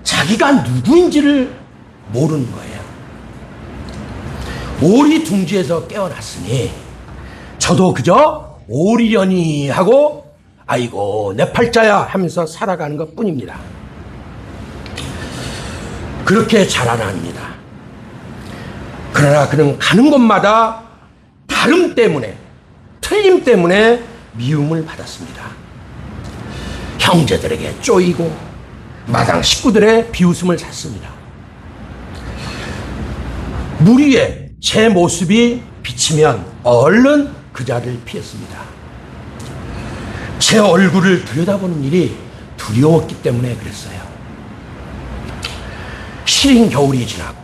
자기가 누구인지를 모르는 거예요. 오리 둥지에서 깨어났으니 저도 그저 오리려니 하고 아이고 내 팔자야 하면서 살아가는 것 뿐입니다. 그렇게 자라납니다. 그러나 그는 가는 곳마다 다름 때문에, 틀림 때문에 미움을 받았습니다. 형제들에게 쪼이고 마당 식구들의 비웃음을 샀습니다. 무리에 제 모습이 비치면 얼른 그 자리를 피했습니다. 제 얼굴을 들여다보는 일이 두려웠기 때문에 그랬어요. 시린 겨울이 지나고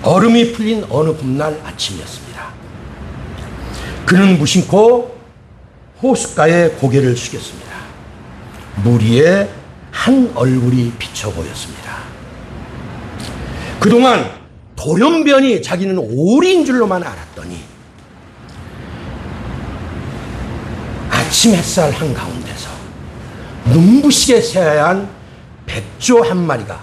얼음이 풀린 어느 봄날 아침이었습니다. 그는 무심코 호숫가에 고개를 숙였습니다. 물 위에 한 얼굴이 비쳐 보였습니다. 그동안 돌연변이 자기는 오리인 줄로만 알았더니 아침 햇살 한가운데서 눈부시게 새하얀 백조 한 마리가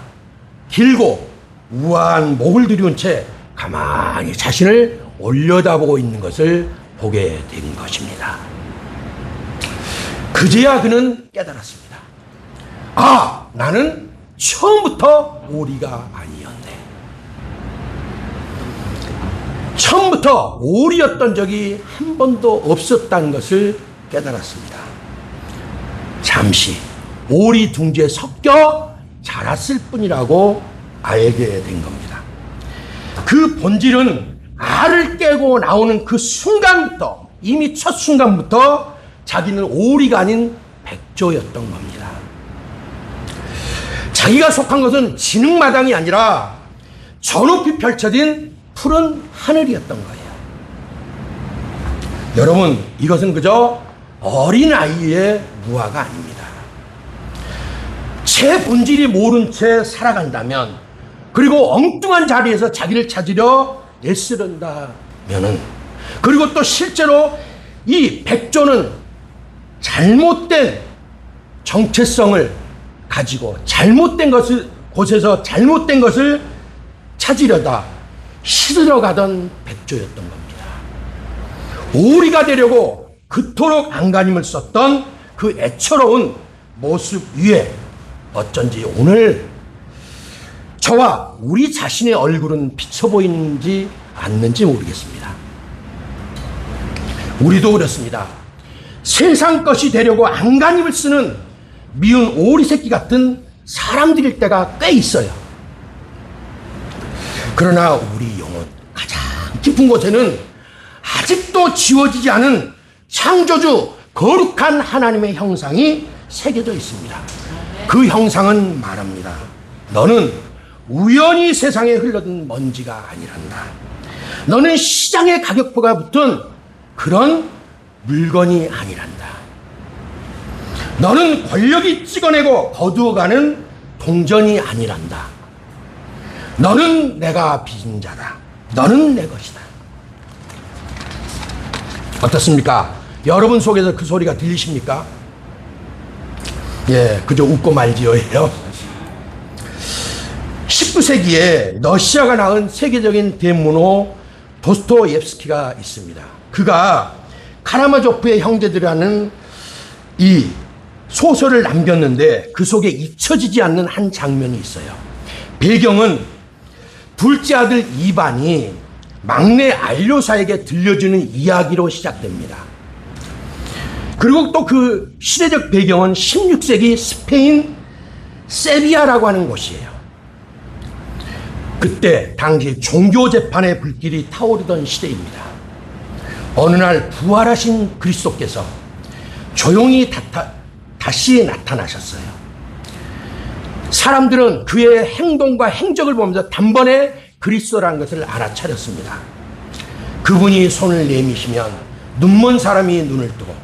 길고 우아한 목을 들이운 채 가만히 자신을 올려다보고 있는 것을 보게 된 것입니다. 그제야 그는 깨달았습니다. 아, 나는 처음부터 오리가 아니었네. 처음부터 오리였던 적이 한 번도 없었다는 것을 깨달았습니다. 잠시 오리 둥지에 섞여 자랐을 뿐이라고 알게 된 겁니다. 그 본질은 알을 깨고 나오는 그 순간부터, 이미 첫 순간부터 자기는 오리가 아닌 백조였던 겁니다. 자기가 속한 것은 진흙마당이 아니라 저 높이 펼쳐진 푸른 하늘이었던 거예요. 여러분, 이것은 그저 어린아이의 무화가 아닙니다. 제 본질이 모른 채 살아간다면, 그리고 엉뚱한 자리에서 자기를 찾으려 애쓰른다면은, 그리고 또 실제로 이 백조는 잘못된 정체성을 가지고 잘못된 곳에서 잘못된 것을 찾으려다 시들어 가던 백조였던 겁니다. 오리가 되려고 그토록 안간힘을 썼던 그 애처로운 모습 위에 어쩐지 오늘 저와 우리 자신의 얼굴은 비쳐 보이는지 않는지 모르겠습니다. 우리도 그렇습니다. 세상 것이 되려고 안간힘을 쓰는 미운 오리 새끼 같은 사람들일 때가 꽤 있어요. 그러나 우리 영혼 가장 깊은 곳에는 아직도 지워지지 않은 창조주 거룩한 하나님의 형상이 새겨져 있습니다. 그 형상은 말합니다. 너는 우연히 세상에 흘러든 먼지가 아니란다. 너는 시장에 가격표가 붙은 그런 물건이 아니란다. 너는 권력이 찍어내고 거두어가는 동전이 아니란다. 너는 내가 빚은 자다. 너는 내 것이다. 어떻습니까? 여러분 속에서 그 소리가 들리십니까? 예, 그저 웃고 말지어예요. 19세기에 러시아가 낳은 세계적인 대문호 도스토옙스키가 있습니다. 그가 카라마조프의 형제들이라는 이 소설을 남겼는데 그 속에 잊혀지지 않는 한 장면이 있어요. 배경은 둘째 아들 이반이 막내 알료사에게 들려주는 이야기로 시작됩니다. 그리고 또 그 시대적 배경은 16세기 스페인 세비야라고 하는 곳이에요. 그때 당시 종교재판의 불길이 타오르던 시대입니다. 어느 날 부활하신 그리스도께서 조용히 다시 나타나셨어요. 사람들은 그의 행동과 행적을 보면서 단번에 그리스도라는 것을 알아차렸습니다. 그분이 손을 내미시면 눈먼 사람이 눈을 뜨고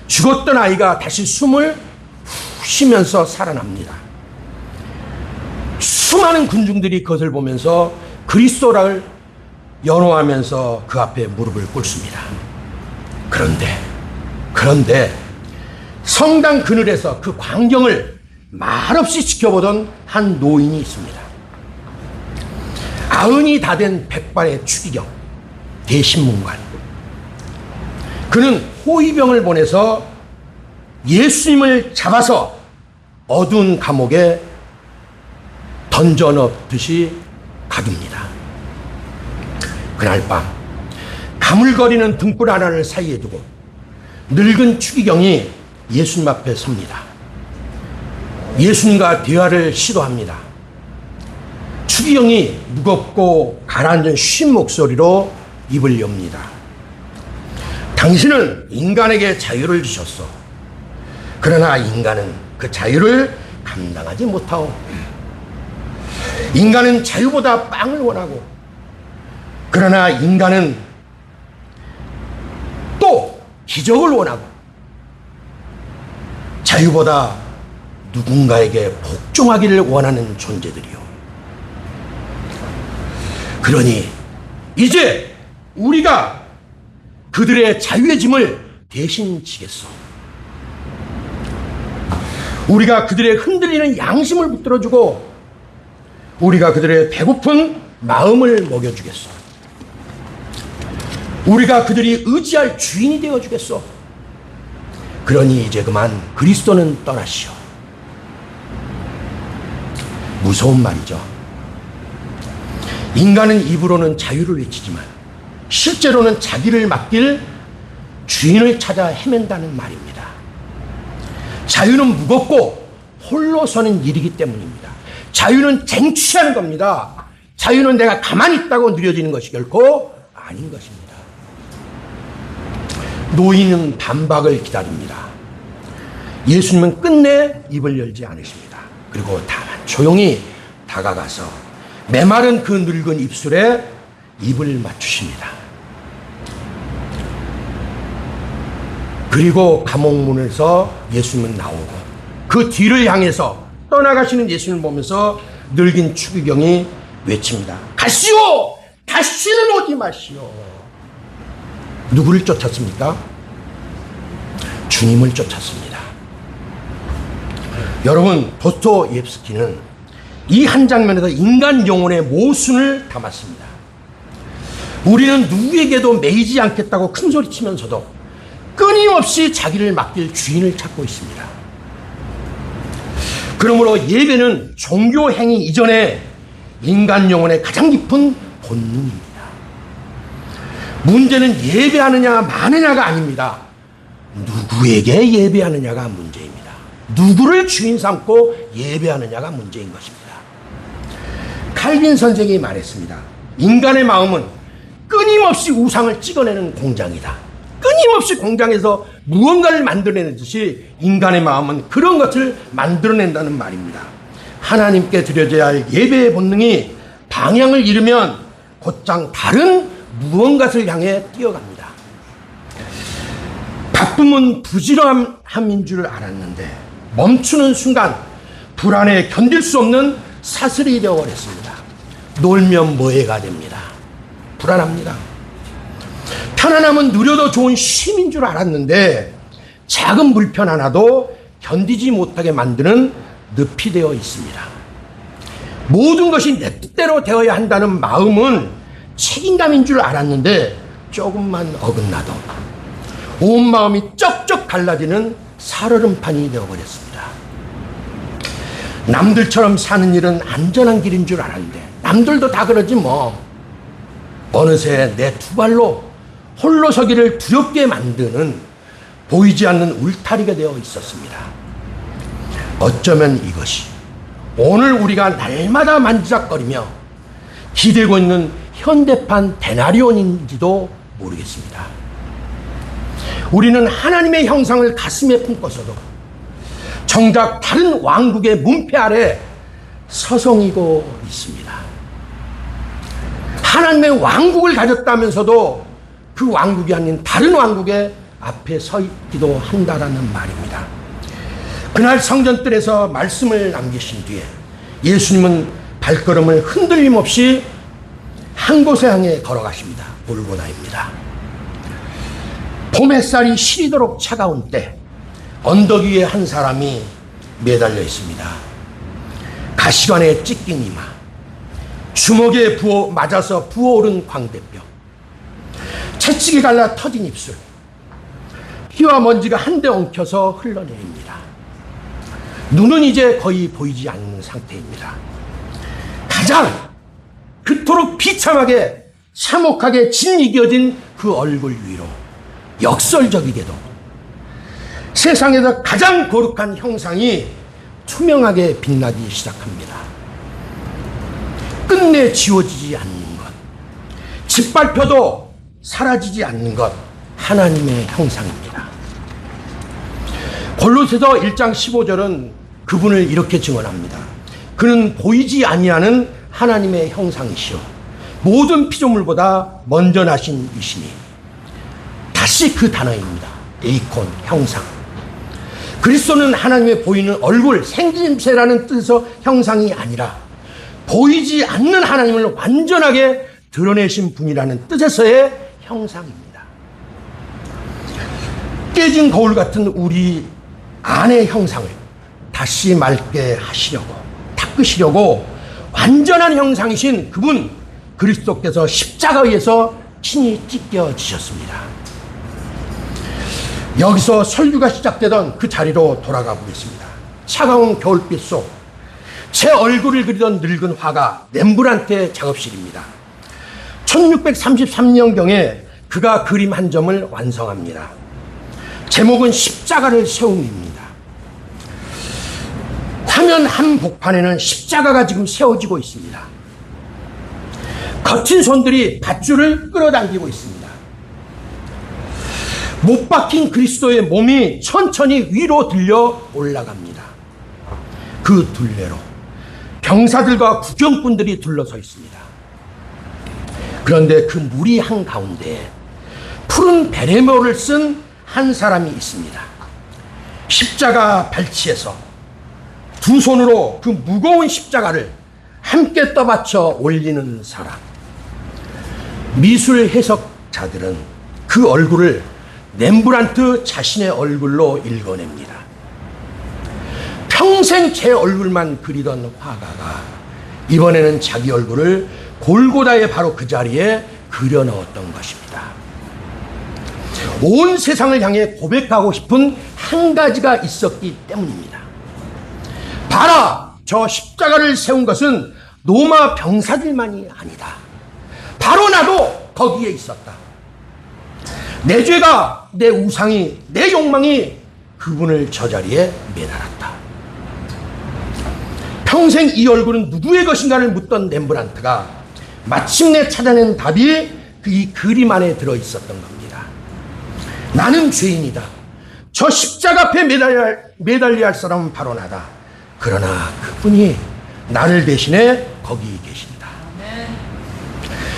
죽었던 아이가 다시 숨을 후 쉬면서 살아납니다. 수많은 군중들이 그것을 보면서 그리스도를 연호하면서 그 앞에 무릎을 꿇습니다. 그런데 성당 그늘에서 그 광경을 말없이 지켜보던 한 노인이 있습니다. 아흔이 다 된 백발의 추기경 대신문관. 그는 호위병을 보내서 예수님을 잡아서 어두운 감옥에 던져넣듯이 가둡니다. 그날 밤 가물거리는 등불 하나를 사이에 두고 늙은 추기경이 예수님 앞에 섭니다. 예수님과 대화를 시도합니다. 추기경이 무겁고 가라앉은 쉰 목소리로 입을 엽니다. 당신은 인간에게 자유를 주셨어. 그러나 인간은 그 자유를 감당하지 못하오. 인간은 자유보다 빵을 원하고, 그러나 인간은 또 기적을 원하고, 자유보다 누군가에게 복종하기를 원하는 존재들이요. 그러니 이제 우리가 그들의 자유의 짐을 대신 지겠소. 우리가 그들의 흔들리는 양심을 붙들어주고, 우리가 그들의 배고픈 마음을 먹여주겠소. 우리가 그들이 의지할 주인이 되어주겠소. 그러니 이제 그만 그리스도는 떠나시오. 무서운 말이죠. 인간은 입으로는 자유를 외치지만 실제로는 자기를 맡길 주인을 찾아 헤맨다는 말입니다. 자유는 무겁고 홀로 서는 일이기 때문입니다. 자유는 쟁취하는 겁니다. 자유는 내가 가만히 있다고 누려지는 것이 결코 아닌 것입니다. 노인은 반박을 기다립니다. 예수님은 끝내 입을 열지 않으십니다. 그리고 다만 조용히 다가가서 메마른 그 늙은 입술에 입을 맞추십니다. 그리고 감옥문에서 예수님은 나오고, 그 뒤를 향해서 떠나가시는 예수님을 보면서 늙은 추기경이 외칩니다. 가시오! 다시는 오지 마시오. 누구를 쫓았습니까? 주님을 쫓았습니다. 여러분, 도스토옙스키는 이 한 장면에서 인간 영혼의 모순을 담았습니다. 우리는 누구에게도 매이지 않겠다고 큰소리치면서도 끊임없이 자기를 맡길 주인을 찾고 있습니다. 그러므로 예배는 종교 행위 이전에 인간 영혼의 가장 깊은 본능입니다. 문제는 예배하느냐 마느냐가 아닙니다. 누구에게 예배하느냐가 문제입니다. 누구를 주인 삼고 예배하느냐가 문제인 것입니다. 칼빈 선생이 말했습니다. 인간의 마음은 끊임없이 우상을 찍어내는 공장이다. 끊임없이 공장에서 무언가를 만들어내듯이 인간의 마음은 그런 것을 만들어낸다는 말입니다. 하나님께 드려져야 할 예배의 본능이 방향을 잃으면 곧장 다른 무언가를 향해 뛰어갑니다. 바쁨은 부지런함인 줄 알았는데 멈추는 순간 불안에 견딜 수 없는 사슬이 되어버렸습니다. 놀면 뭐해가 됩니다. 불안합니다. 편안함은 누려도 좋은 쉼인 줄 알았는데 작은 불편 하나도 견디지 못하게 만드는 늪이 되어 있습니다. 모든 것이 내 뜻대로 되어야 한다는 마음은 책임감인 줄 알았는데 조금만 어긋나도 온 마음이 쩍쩍 갈라지는 살얼음판이 되어버렸습니다. 남들처럼 사는 일은 안전한 길인 줄 알았는데 남들도 다 그러지 뭐. 어느새 내 두 발로 홀로 서기를 두렵게 만드는 보이지 않는 울타리가 되어 있었습니다. 어쩌면 이것이 오늘 우리가 날마다 만지작거리며 기대고 있는 현대판 데나리온인지도 모르겠습니다. 우리는 하나님의 형상을 가슴에 품고서도 정작 다른 왕국의 문패 아래 서성이고 있습니다. 하나님의 왕국을 가졌다면서도 그 왕국이 아닌 다른 왕국의 앞에 서 있기도 한다라는 말입니다. 그날 성전뜰에서 말씀을 남기신 뒤에 예수님은 발걸음을 흔들림 없이 한 곳에 향해 걸어가십니다. 골고다입니다. 봄 햇살이 시리도록 차가운 때 언덕 위에 한 사람이 매달려 있습니다. 가시관에 찢긴 이마, 주먹에 맞아서 부어오른 광대뼈, 채찍이 갈라 터진 입술, 피와 먼지가 한데 엉켜서 흘러내립니다. 눈은 이제 거의 보이지 않는 상태입니다. 가장 그토록 비참하게 참혹하게 짓이겨진 그 얼굴 위로 역설적이게도 세상에서 가장 거룩한 형상이 투명하게 빛나기 시작합니다. 끝내 지워지지 않는 것, 짓밟혀도 사라지지 않는 것, 하나님의 형상입니다. 골로새서 1장 15절은 그분을 이렇게 증언합니다. 그는 보이지 아니하는 하나님의 형상이시오 모든 피조물보다 먼저 나신 이시니. 다시 그 단어입니다. 에이콘, 형상. 그리스도는 하나님의 보이는 얼굴, 생김새라는 뜻에서 형상이 아니라 보이지 않는 하나님을 완전하게 드러내신 분이라는 뜻에서의 형상입니다. 깨진 거울 같은 우리 안의 형상을 다시 맑게 하시려고, 닦으시려고 완전한 형상이신 그분 그리스도께서 십자가에서 친히 찢겨지셨습니다. 여기서 설교가 시작되던 그 자리로 돌아가 보겠습니다. 차가운 겨울빛 속 제 얼굴을 그리던 늙은 화가 렘브란트의 작업실입니다. 1633년경에 그가 그림 한 점을 완성합니다. 제목은 십자가를 세움입니다. 화면 한 복판에는 십자가가 지금 세워지고 있습니다. 거친 손들이 밧줄을 끌어당기고 있습니다. 못 박힌 그리스도의 몸이 천천히 위로 들려 올라갑니다. 그 둘레로 병사들과 구경꾼들이 둘러서 있습니다. 그런데 그 무리 한가운데 푸른 베레모를 쓴 한 사람이 있습니다. 십자가 발치에서 두 손으로 그 무거운 십자가를 함께 떠받쳐 올리는 사람. 미술 해석자들은 그 얼굴을 렘브란트 자신의 얼굴로 읽어냅니다. 평생 제 얼굴만 그리던 화가가 이번에는 자기 얼굴을 골고다의 바로 그 자리에 그려 넣었던 것입니다. 온 세상을 향해 고백하고 싶은 한 가지가 있었기 때문입니다. 봐라! 저 십자가를 세운 것은 로마 병사들만이 아니다. 바로 나도 거기에 있었다. 내 죄가, 내 우상이, 내 욕망이 그분을 저 자리에 매달았다. 평생 이 얼굴은 누구의 것인가를 묻던 렘브란트가 마침내 찾아낸 답이 이 그림 안에 들어있었던 겁니다. 나는 죄인이다. 저 십자가 앞에 매달려야 할 사람은 바로 나다. 그러나 그분이 나를 대신해 거기 계신다.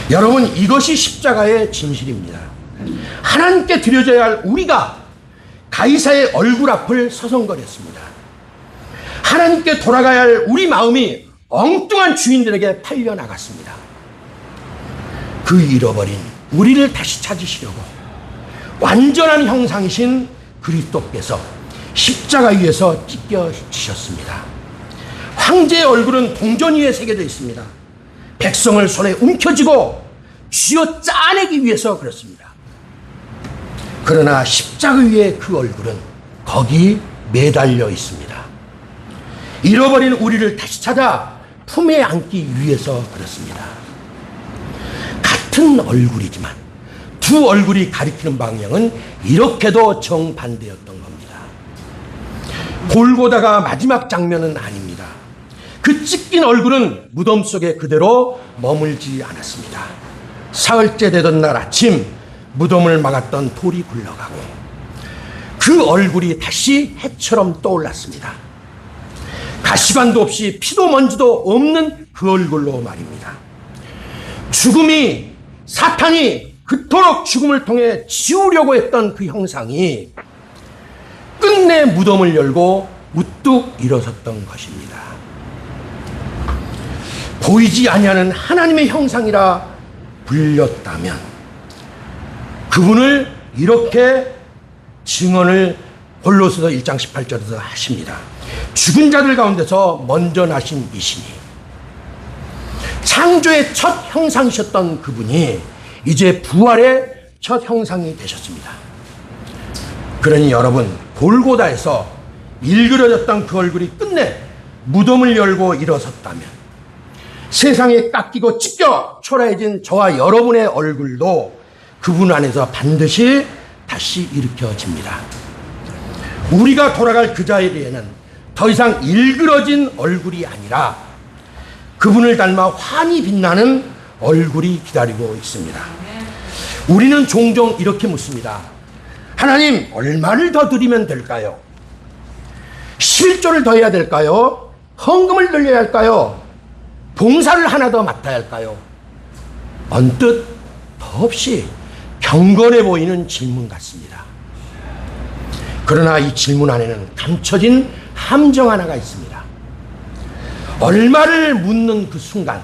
여러분, 이것이 십자가의 진실입니다. 하나님께 드려져야 할 우리가 가이사의 얼굴 앞을 서성거렸습니다. 하나님께 돌아가야 할 우리 마음이 엉뚱한 주인들에게 팔려나갔습니다. 그 잃어버린 우리를 다시 찾으시려고 완전한 형상이신 그리스도께서 십자가 위에서 찢겨지셨습니다. 황제의 얼굴은 동전 위에 새겨져 있습니다. 백성을 손에 움켜쥐고 쥐어 짜내기 위해서 그렇습니다. 그러나 십자가 위에 그 얼굴은 거기 매달려 있습니다. 잃어버린 우리를 다시 찾아 품에 안기 위해서 그렇습니다. 같은 얼굴이지만 두 얼굴이 가리키는 방향은 이렇게도 정반대였던 겁니다. 골고다가 마지막 장면은 아닙니다. 그 찢긴 얼굴은 무덤 속에 그대로 머물지 않았습니다. 사흘째 되던 날 아침 무덤을 막았던 돌이 굴러가고 그 얼굴이 다시 해처럼 떠올랐습니다. 가시관도 없이 피도 먼지도 없는 그 얼굴로 말입니다. 죽음이, 사탄이 그토록 죽음을 통해 지우려고 했던 그 형상이 끝내 무덤을 열고 우뚝 일어섰던 것입니다. 보이지 아니하는 하나님의 형상이라 불렸다면 그분을 이렇게 증언을 골로새서 1장 18절에서 하십니다. 죽은 자들 가운데서 먼저 나신 이시니 창조의 첫 형상이셨던 그분이 이제 부활의 첫 형상이 되셨습니다. 그러니 여러분, 골고다에서 일그러졌던 그 얼굴이 끝내 무덤을 열고 일어섰다면 세상에 깎이고 찢겨 초라해진 저와 여러분의 얼굴도 그분 안에서 반드시 다시 일으켜집니다. 우리가 돌아갈 그 자리에는 더 이상 일그러진 얼굴이 아니라 그분을 닮아 환히 빛나는 얼굴이 기다리고 있습니다. 우리는 종종 이렇게 묻습니다. 하나님, 얼마를 더 드리면 될까요? 11조를 더 해야 될까요? 헌금을 늘려야 할까요? 봉사를 하나 더 맡아야 할까요? 언뜻 더없이 경건해 보이는 질문 같습니다. 그러나 이 질문 안에는 감춰진 함정 하나가 있습니다. 얼마를 묻는 그 순간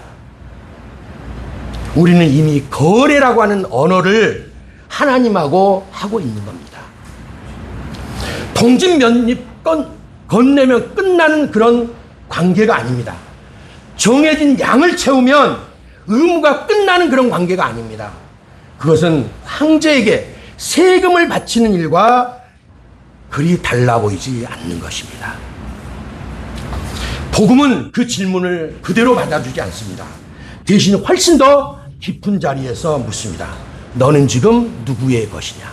우리는 이미 거래라고 하는 언어를 하나님하고 하고 있는 겁니다. 동집 몇입 건네면 끝나는 그런 관계가 아닙니다. 정해진 양을 채우면 의무가 끝나는 그런 관계가 아닙니다. 그것은 황제에게 세금을 바치는 일과 그리 달라 보이지 않는 것입니다. 복음은 그 질문을 그대로 받아주지 않습니다. 대신 훨씬 더 깊은 자리에서 묻습니다. 너는 지금 누구의 것이냐?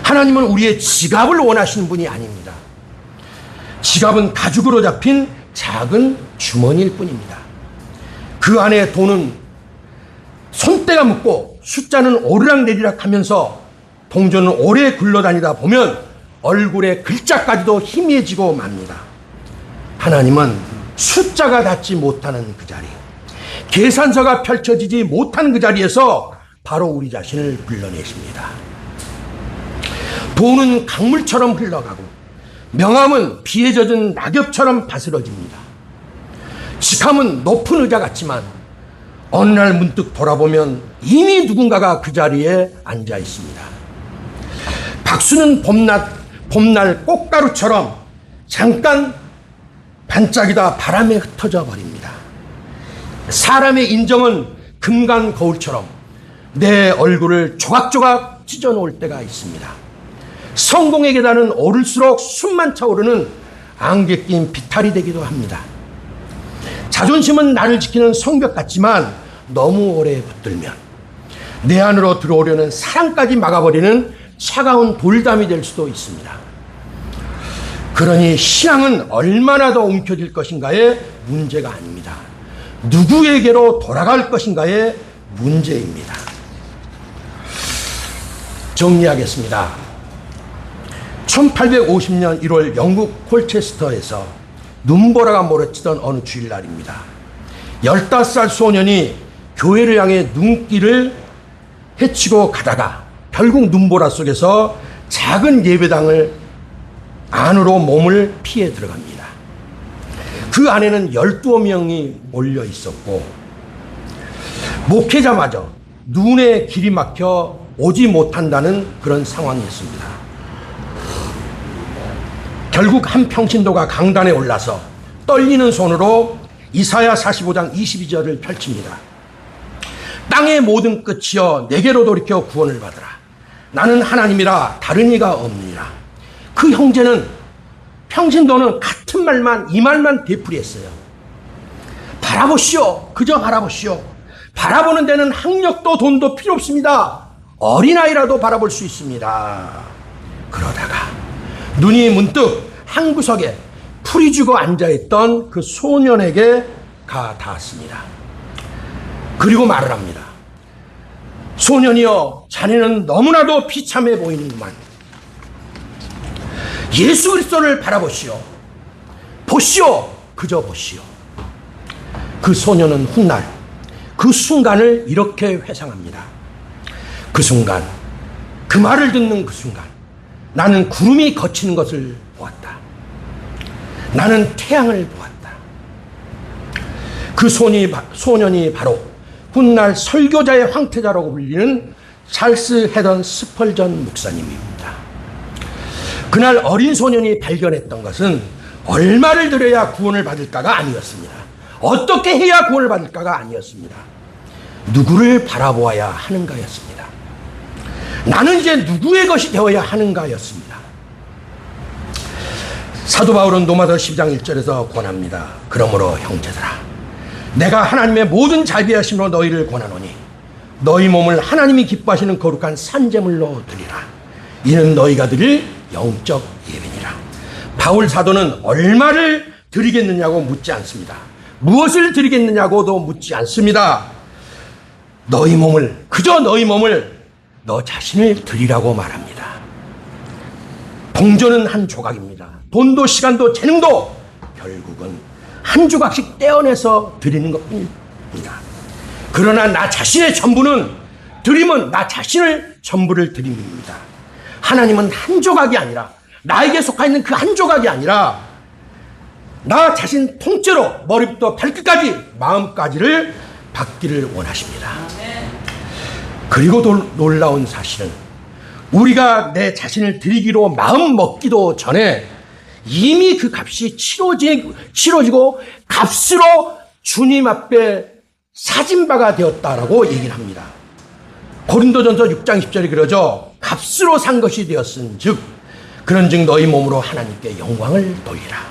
하나님은 우리의 지갑을 원하시는 분이 아닙니다. 지갑은 가죽으로 잡힌 작은 주머니일 뿐입니다. 그 안에 돈은 손때가 묻고 숫자는 오르락내리락 하면서 동전은 오래 굴러다니다 보면 얼굴에 글자까지도 희미해지고 맙니다. 하나님은 숫자가 닿지 못하는 그 자리, 계산서가 펼쳐지지 못하는 그 자리에서 바로 우리 자신을 불러내십니다. 돈은 강물처럼 흘러가고 명함은 비에 젖은 낙엽처럼 바스러집니다. 직함은 높은 의자 같지만 어느 날 문득 돌아보면 이미 누군가가 그 자리에 앉아 있습니다. 박수는 봄날 꽃가루처럼 잠깐 반짝이다 바람에 흩어져 버립니다. 사람의 인정은 금간 거울처럼 내 얼굴을 조각조각 찢어놓을 때가 있습니다. 성공의 계단은 오를수록 숨만 차오르는 안개 낀 비탈이 되기도 합니다. 자존심은 나를 지키는 성벽 같지만 너무 오래 붙들면 내 안으로 들어오려는 사랑까지 막아버리는 차가운 돌담이 될 수도 있습니다. 그러니 신앙은 얼마나 더 움켜질 것인가의 문제가 아닙니다. 누구에게로 돌아갈 것인가의 문제입니다. 정리하겠습니다. 1850년 1월 영국 콜체스터에서 눈보라가 몰아치던 어느 주일날입니다. 15살 소년이 교회를 향해 눈길을 헤치고 가다가 결국 눈보라 속에서 작은 예배당을 안으로 몸을 피해 들어갑니다. 그 안에는 12명이 몰려 있었고 목회자마저 눈에 길이 막혀 오지 못한다는 그런 상황이었습니다. 결국 한 평신도가 강단에 올라서 떨리는 손으로 이사야 45장 22절을 펼칩니다. 땅의 모든 끝이여 내게로 돌이켜 구원을 받으라. 나는 하나님이라 다른 이가 없느니라. 그 형제는 평신도는 같은 말만 이 말만 되풀이했어요. 바라보시오. 그저 바라보시오. 바라보는 데는 학력도 돈도 필요 없습니다. 어린아이라도 바라볼 수 있습니다. 그러다가 눈이 문득 한 구석에 풀이 죽어 앉아있던 그 소년에게 가 닿았습니다. 그리고 말을 합니다. 소년이여, 자네는 너무나도 비참해 보이는구만. 예수 그리스도를 바라보시오. 보시오. 그저 보시오. 그 소년은 훗날 그 순간을 이렇게 회상합니다. 그 순간, 그 말을 듣는 그 순간 나는 구름이 걷히는 것을 보았다. 나는 태양을 보았다. 그 소년이 바로 훗날 설교자의 황태자라고 불리는 찰스 헤던 스펄전 목사님입니다. 그날 어린 소년이 발견했던 것은 얼마를 들여야 구원을 받을까가 아니었습니다. 어떻게 해야 구원을 받을까가 아니었습니다. 누구를 바라보아야 하는가였습니다. 나는 이제 누구의 것이 되어야 하는가였습니다. 사도 바울은 로마서 12장 1절에서 권합니다. 그러므로 형제들아, 내가 하나님의 모든 자비하심으로 너희를 권하노니 너희 몸을 하나님이 기뻐하시는 거룩한 산제물로 드리라. 이는 너희가 드릴 영적 예배니라. 바울 사도는 얼마를 드리겠느냐고 묻지 않습니다. 무엇을 드리겠느냐고도 묻지 않습니다. 너희 몸을, 그저 너희 몸을, 너 자신을 드리라고 말합니다. 동전은 한 조각입니다. 돈도 시간도 재능도 결국은 한 조각씩 떼어내서 드리는 것뿐입니다. 그러나 나 자신의 전부는, 드림은 나 자신을 전부를 드림입니다. 하나님은 한 조각이 아니라, 나에게 속하 있는 그 한 조각이 아니라 나 자신 통째로 머리부터 발끝까지, 마음까지를 받기를 원하십니다. 그리고 놀라운 사실은 우리가 내 자신을 드리기로 마음 먹기도 전에 이미 그 값이 치러지고 값으로 주님 앞에 사진바가 되었다라고 얘기를 합니다. 고린도전서 6장 10절에 그러죠. 값으로 산 것이 되었은즉 그런즉 너희 몸으로 하나님께 영광을 돌리라.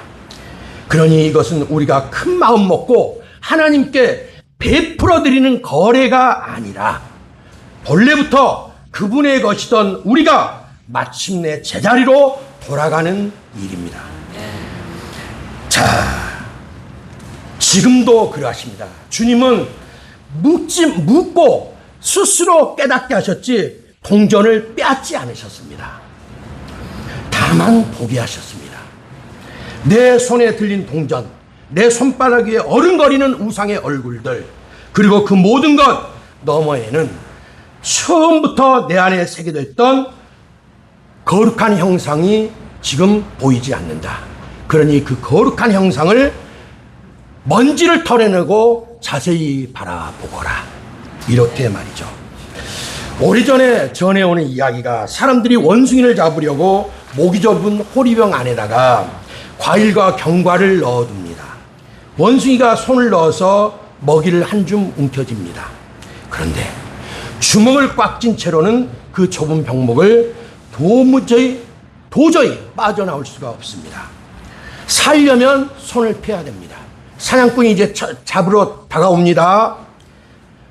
그러니 이것은 우리가 큰 마음 먹고 하나님께 베풀어 드리는 거래가 아니라 본래부터 그분의 것이던 우리가 마침내 제자리로 돌아가는 일입니다. 자, 지금도 그러하십니다. 주님은 묻고 스스로 깨닫게 하셨지 동전을 빼앗지 않으셨습니다. 다만 보게 하셨습니다. 내 손에 들린 동전, 내 손바닥 위에 어른거리는 우상의 얼굴들, 그리고 그 모든 것 너머에는 처음부터 내 안에 새겨졌던 거룩한 형상이 지금 보이지 않는다. 그러니 그 거룩한 형상을 먼지를 털어내고 자세히 바라보거라. 이렇게 말이죠. 오래전에 전해오는 이야기가 사람들이 원숭이를 잡으려고 모기 접은 호리병 안에다가 과일과 견과를 넣어둡니다. 원숭이가 손을 넣어서 먹이를 한 줌 움켜쥡니다. 그런데 주먹을 꽉 쥔 채로는 그 좁은 병목을 도저히 빠져나올 수가 없습니다. 살려면 손을 펴야 됩니다. 사냥꾼이 이제 잡으러 다가옵니다.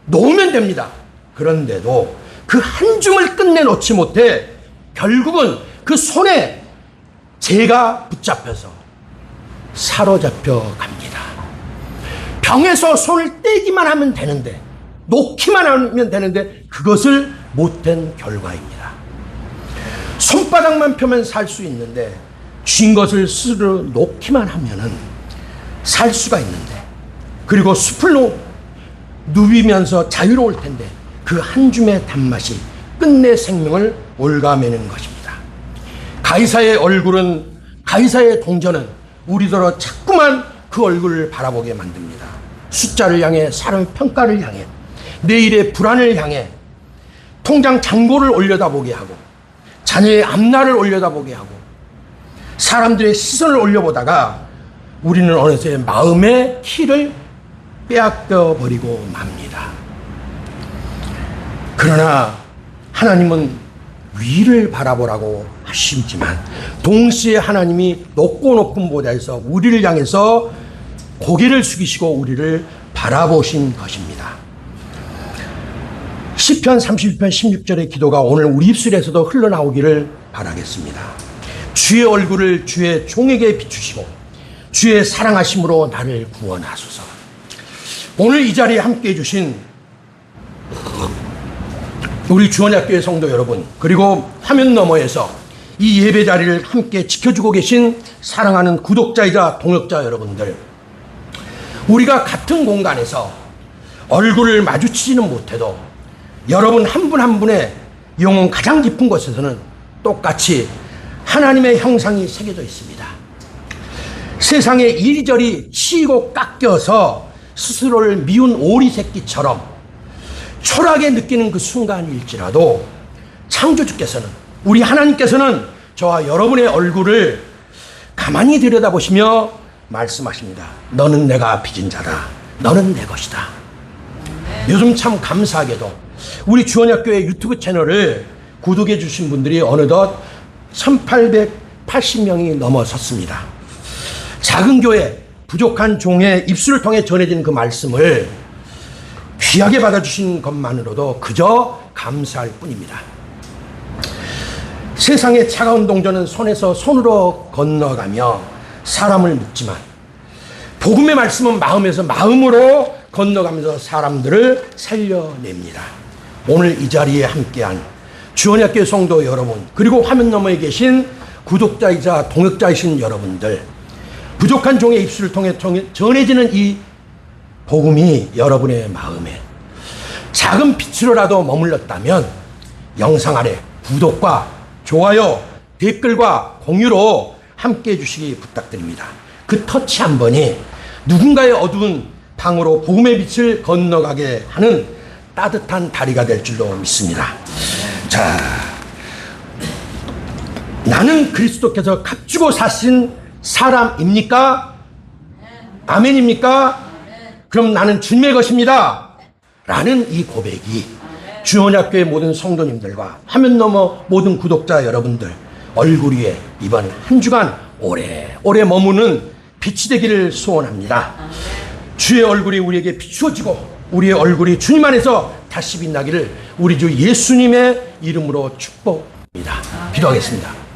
놓으면 됩니다. 그런데도 그 한 줌을 끝내 놓지 못해 결국은 그 손에 재가 붙잡혀서 사로잡혀 갑니다. 병에서 손을 떼기만 하면 되는데, 놓기만 하면 되는데 그것을 못한 결과입니다. 손바닥만 펴면 살 수 있는데 쥔 것을 스스로 놓기만 하면은 살 수가 있는데, 그리고 숲을 누비면서 자유로울 텐데 그 한 줌의 단맛이 끝내 생명을 올가매는 것입니다. 가이사의 동전은 우리더러 자꾸만 그 얼굴을 바라보게 만듭니다. 숫자를 향해, 사람의 평가를 향해, 내일의 불안을 향해 통장 잔고를 올려다보게 하고 자녀의 앞날을 올려다보게 하고 사람들의 시선을 올려보다가 우리는 어느새 마음의 키를 빼앗겨 버리고 맙니다. 그러나 하나님은 위를 바라보라고 하시지만 동시에 하나님이 높고 높은 보좌에서 우리를 향해서 고개를 숙이시고 우리를 바라보신 것입니다. 시편 31편 16절의 기도가 오늘 우리 입술에서도 흘러나오기를 바라겠습니다. 주의 얼굴을 주의 종에게 비추시고 주의 사랑하심으로 나를 구원하소서. 오늘 이 자리에 함께해 주신 우리 주원학교의 성도 여러분, 그리고 화면 너머에서 이 예배 자리를 함께 지켜주고 계신 사랑하는 구독자이자 동역자 여러분들, 우리가 같은 공간에서 얼굴을 마주치지는 못해도 여러분 한 분 한 분의 영혼 가장 깊은 곳에서는 똑같이 하나님의 형상이 새겨져 있습니다. 세상에 이리저리 치이고 깎여서 스스로를 미운 오리 새끼처럼 초라하게 느끼는 그 순간일지라도 창조주께서는, 우리 하나님께서는 저와 여러분의 얼굴을 가만히 들여다보시며 말씀하십니다. 너는 내가 빚은 자다. 너는 내 것이다. 요즘 참 감사하게도 우리 주원학교의 유튜브 채널을 구독해 주신 분들이 어느덧 1880명이 넘어섰습니다. 작은 교회, 부족한 종의 입술을 통해 전해진 그 말씀을 귀하게 받아주신 것만으로도 그저 감사할 뿐입니다. 세상의 차가운 동전은 손에서 손으로 건너가며 사람을 묶지만 복음의 말씀은 마음에서 마음으로 건너가면서 사람들을 살려냅니다. 오늘 이 자리에 함께한 주원학교 성도 여러분, 그리고 화면 너머에 계신 구독자이자 동역자이신 여러분들, 부족한 종의 입술을 통해 전해지는 이 복음이 여러분의 마음에 작은 빛으로라도 머물렀다면 영상 아래 구독과 좋아요, 댓글과 공유로 함께 해주시기 부탁드립니다. 그 터치 한 번이 누군가의 어두운 방으로 복음의 빛을 건너가게 하는 따뜻한 다리가 될 줄로 믿습니다. 자, 나는 그리스도께서 값주고 사신 사람입니까? 아멘입니까? 그럼 나는 주님의 것입니다. 라는 이 고백이 주원학교의 모든 성도님들과 화면 너머 모든 구독자 여러분들 얼굴 위에 이번 한 주간 오래오래 머무는 빛이 되기를 소원합니다. 주의 얼굴이 우리에게 비추어지고 우리의 얼굴이 주님 안에서 다시 빛나기를 우리 주 예수님의 이름으로 축복합니다. 기도하겠습니다.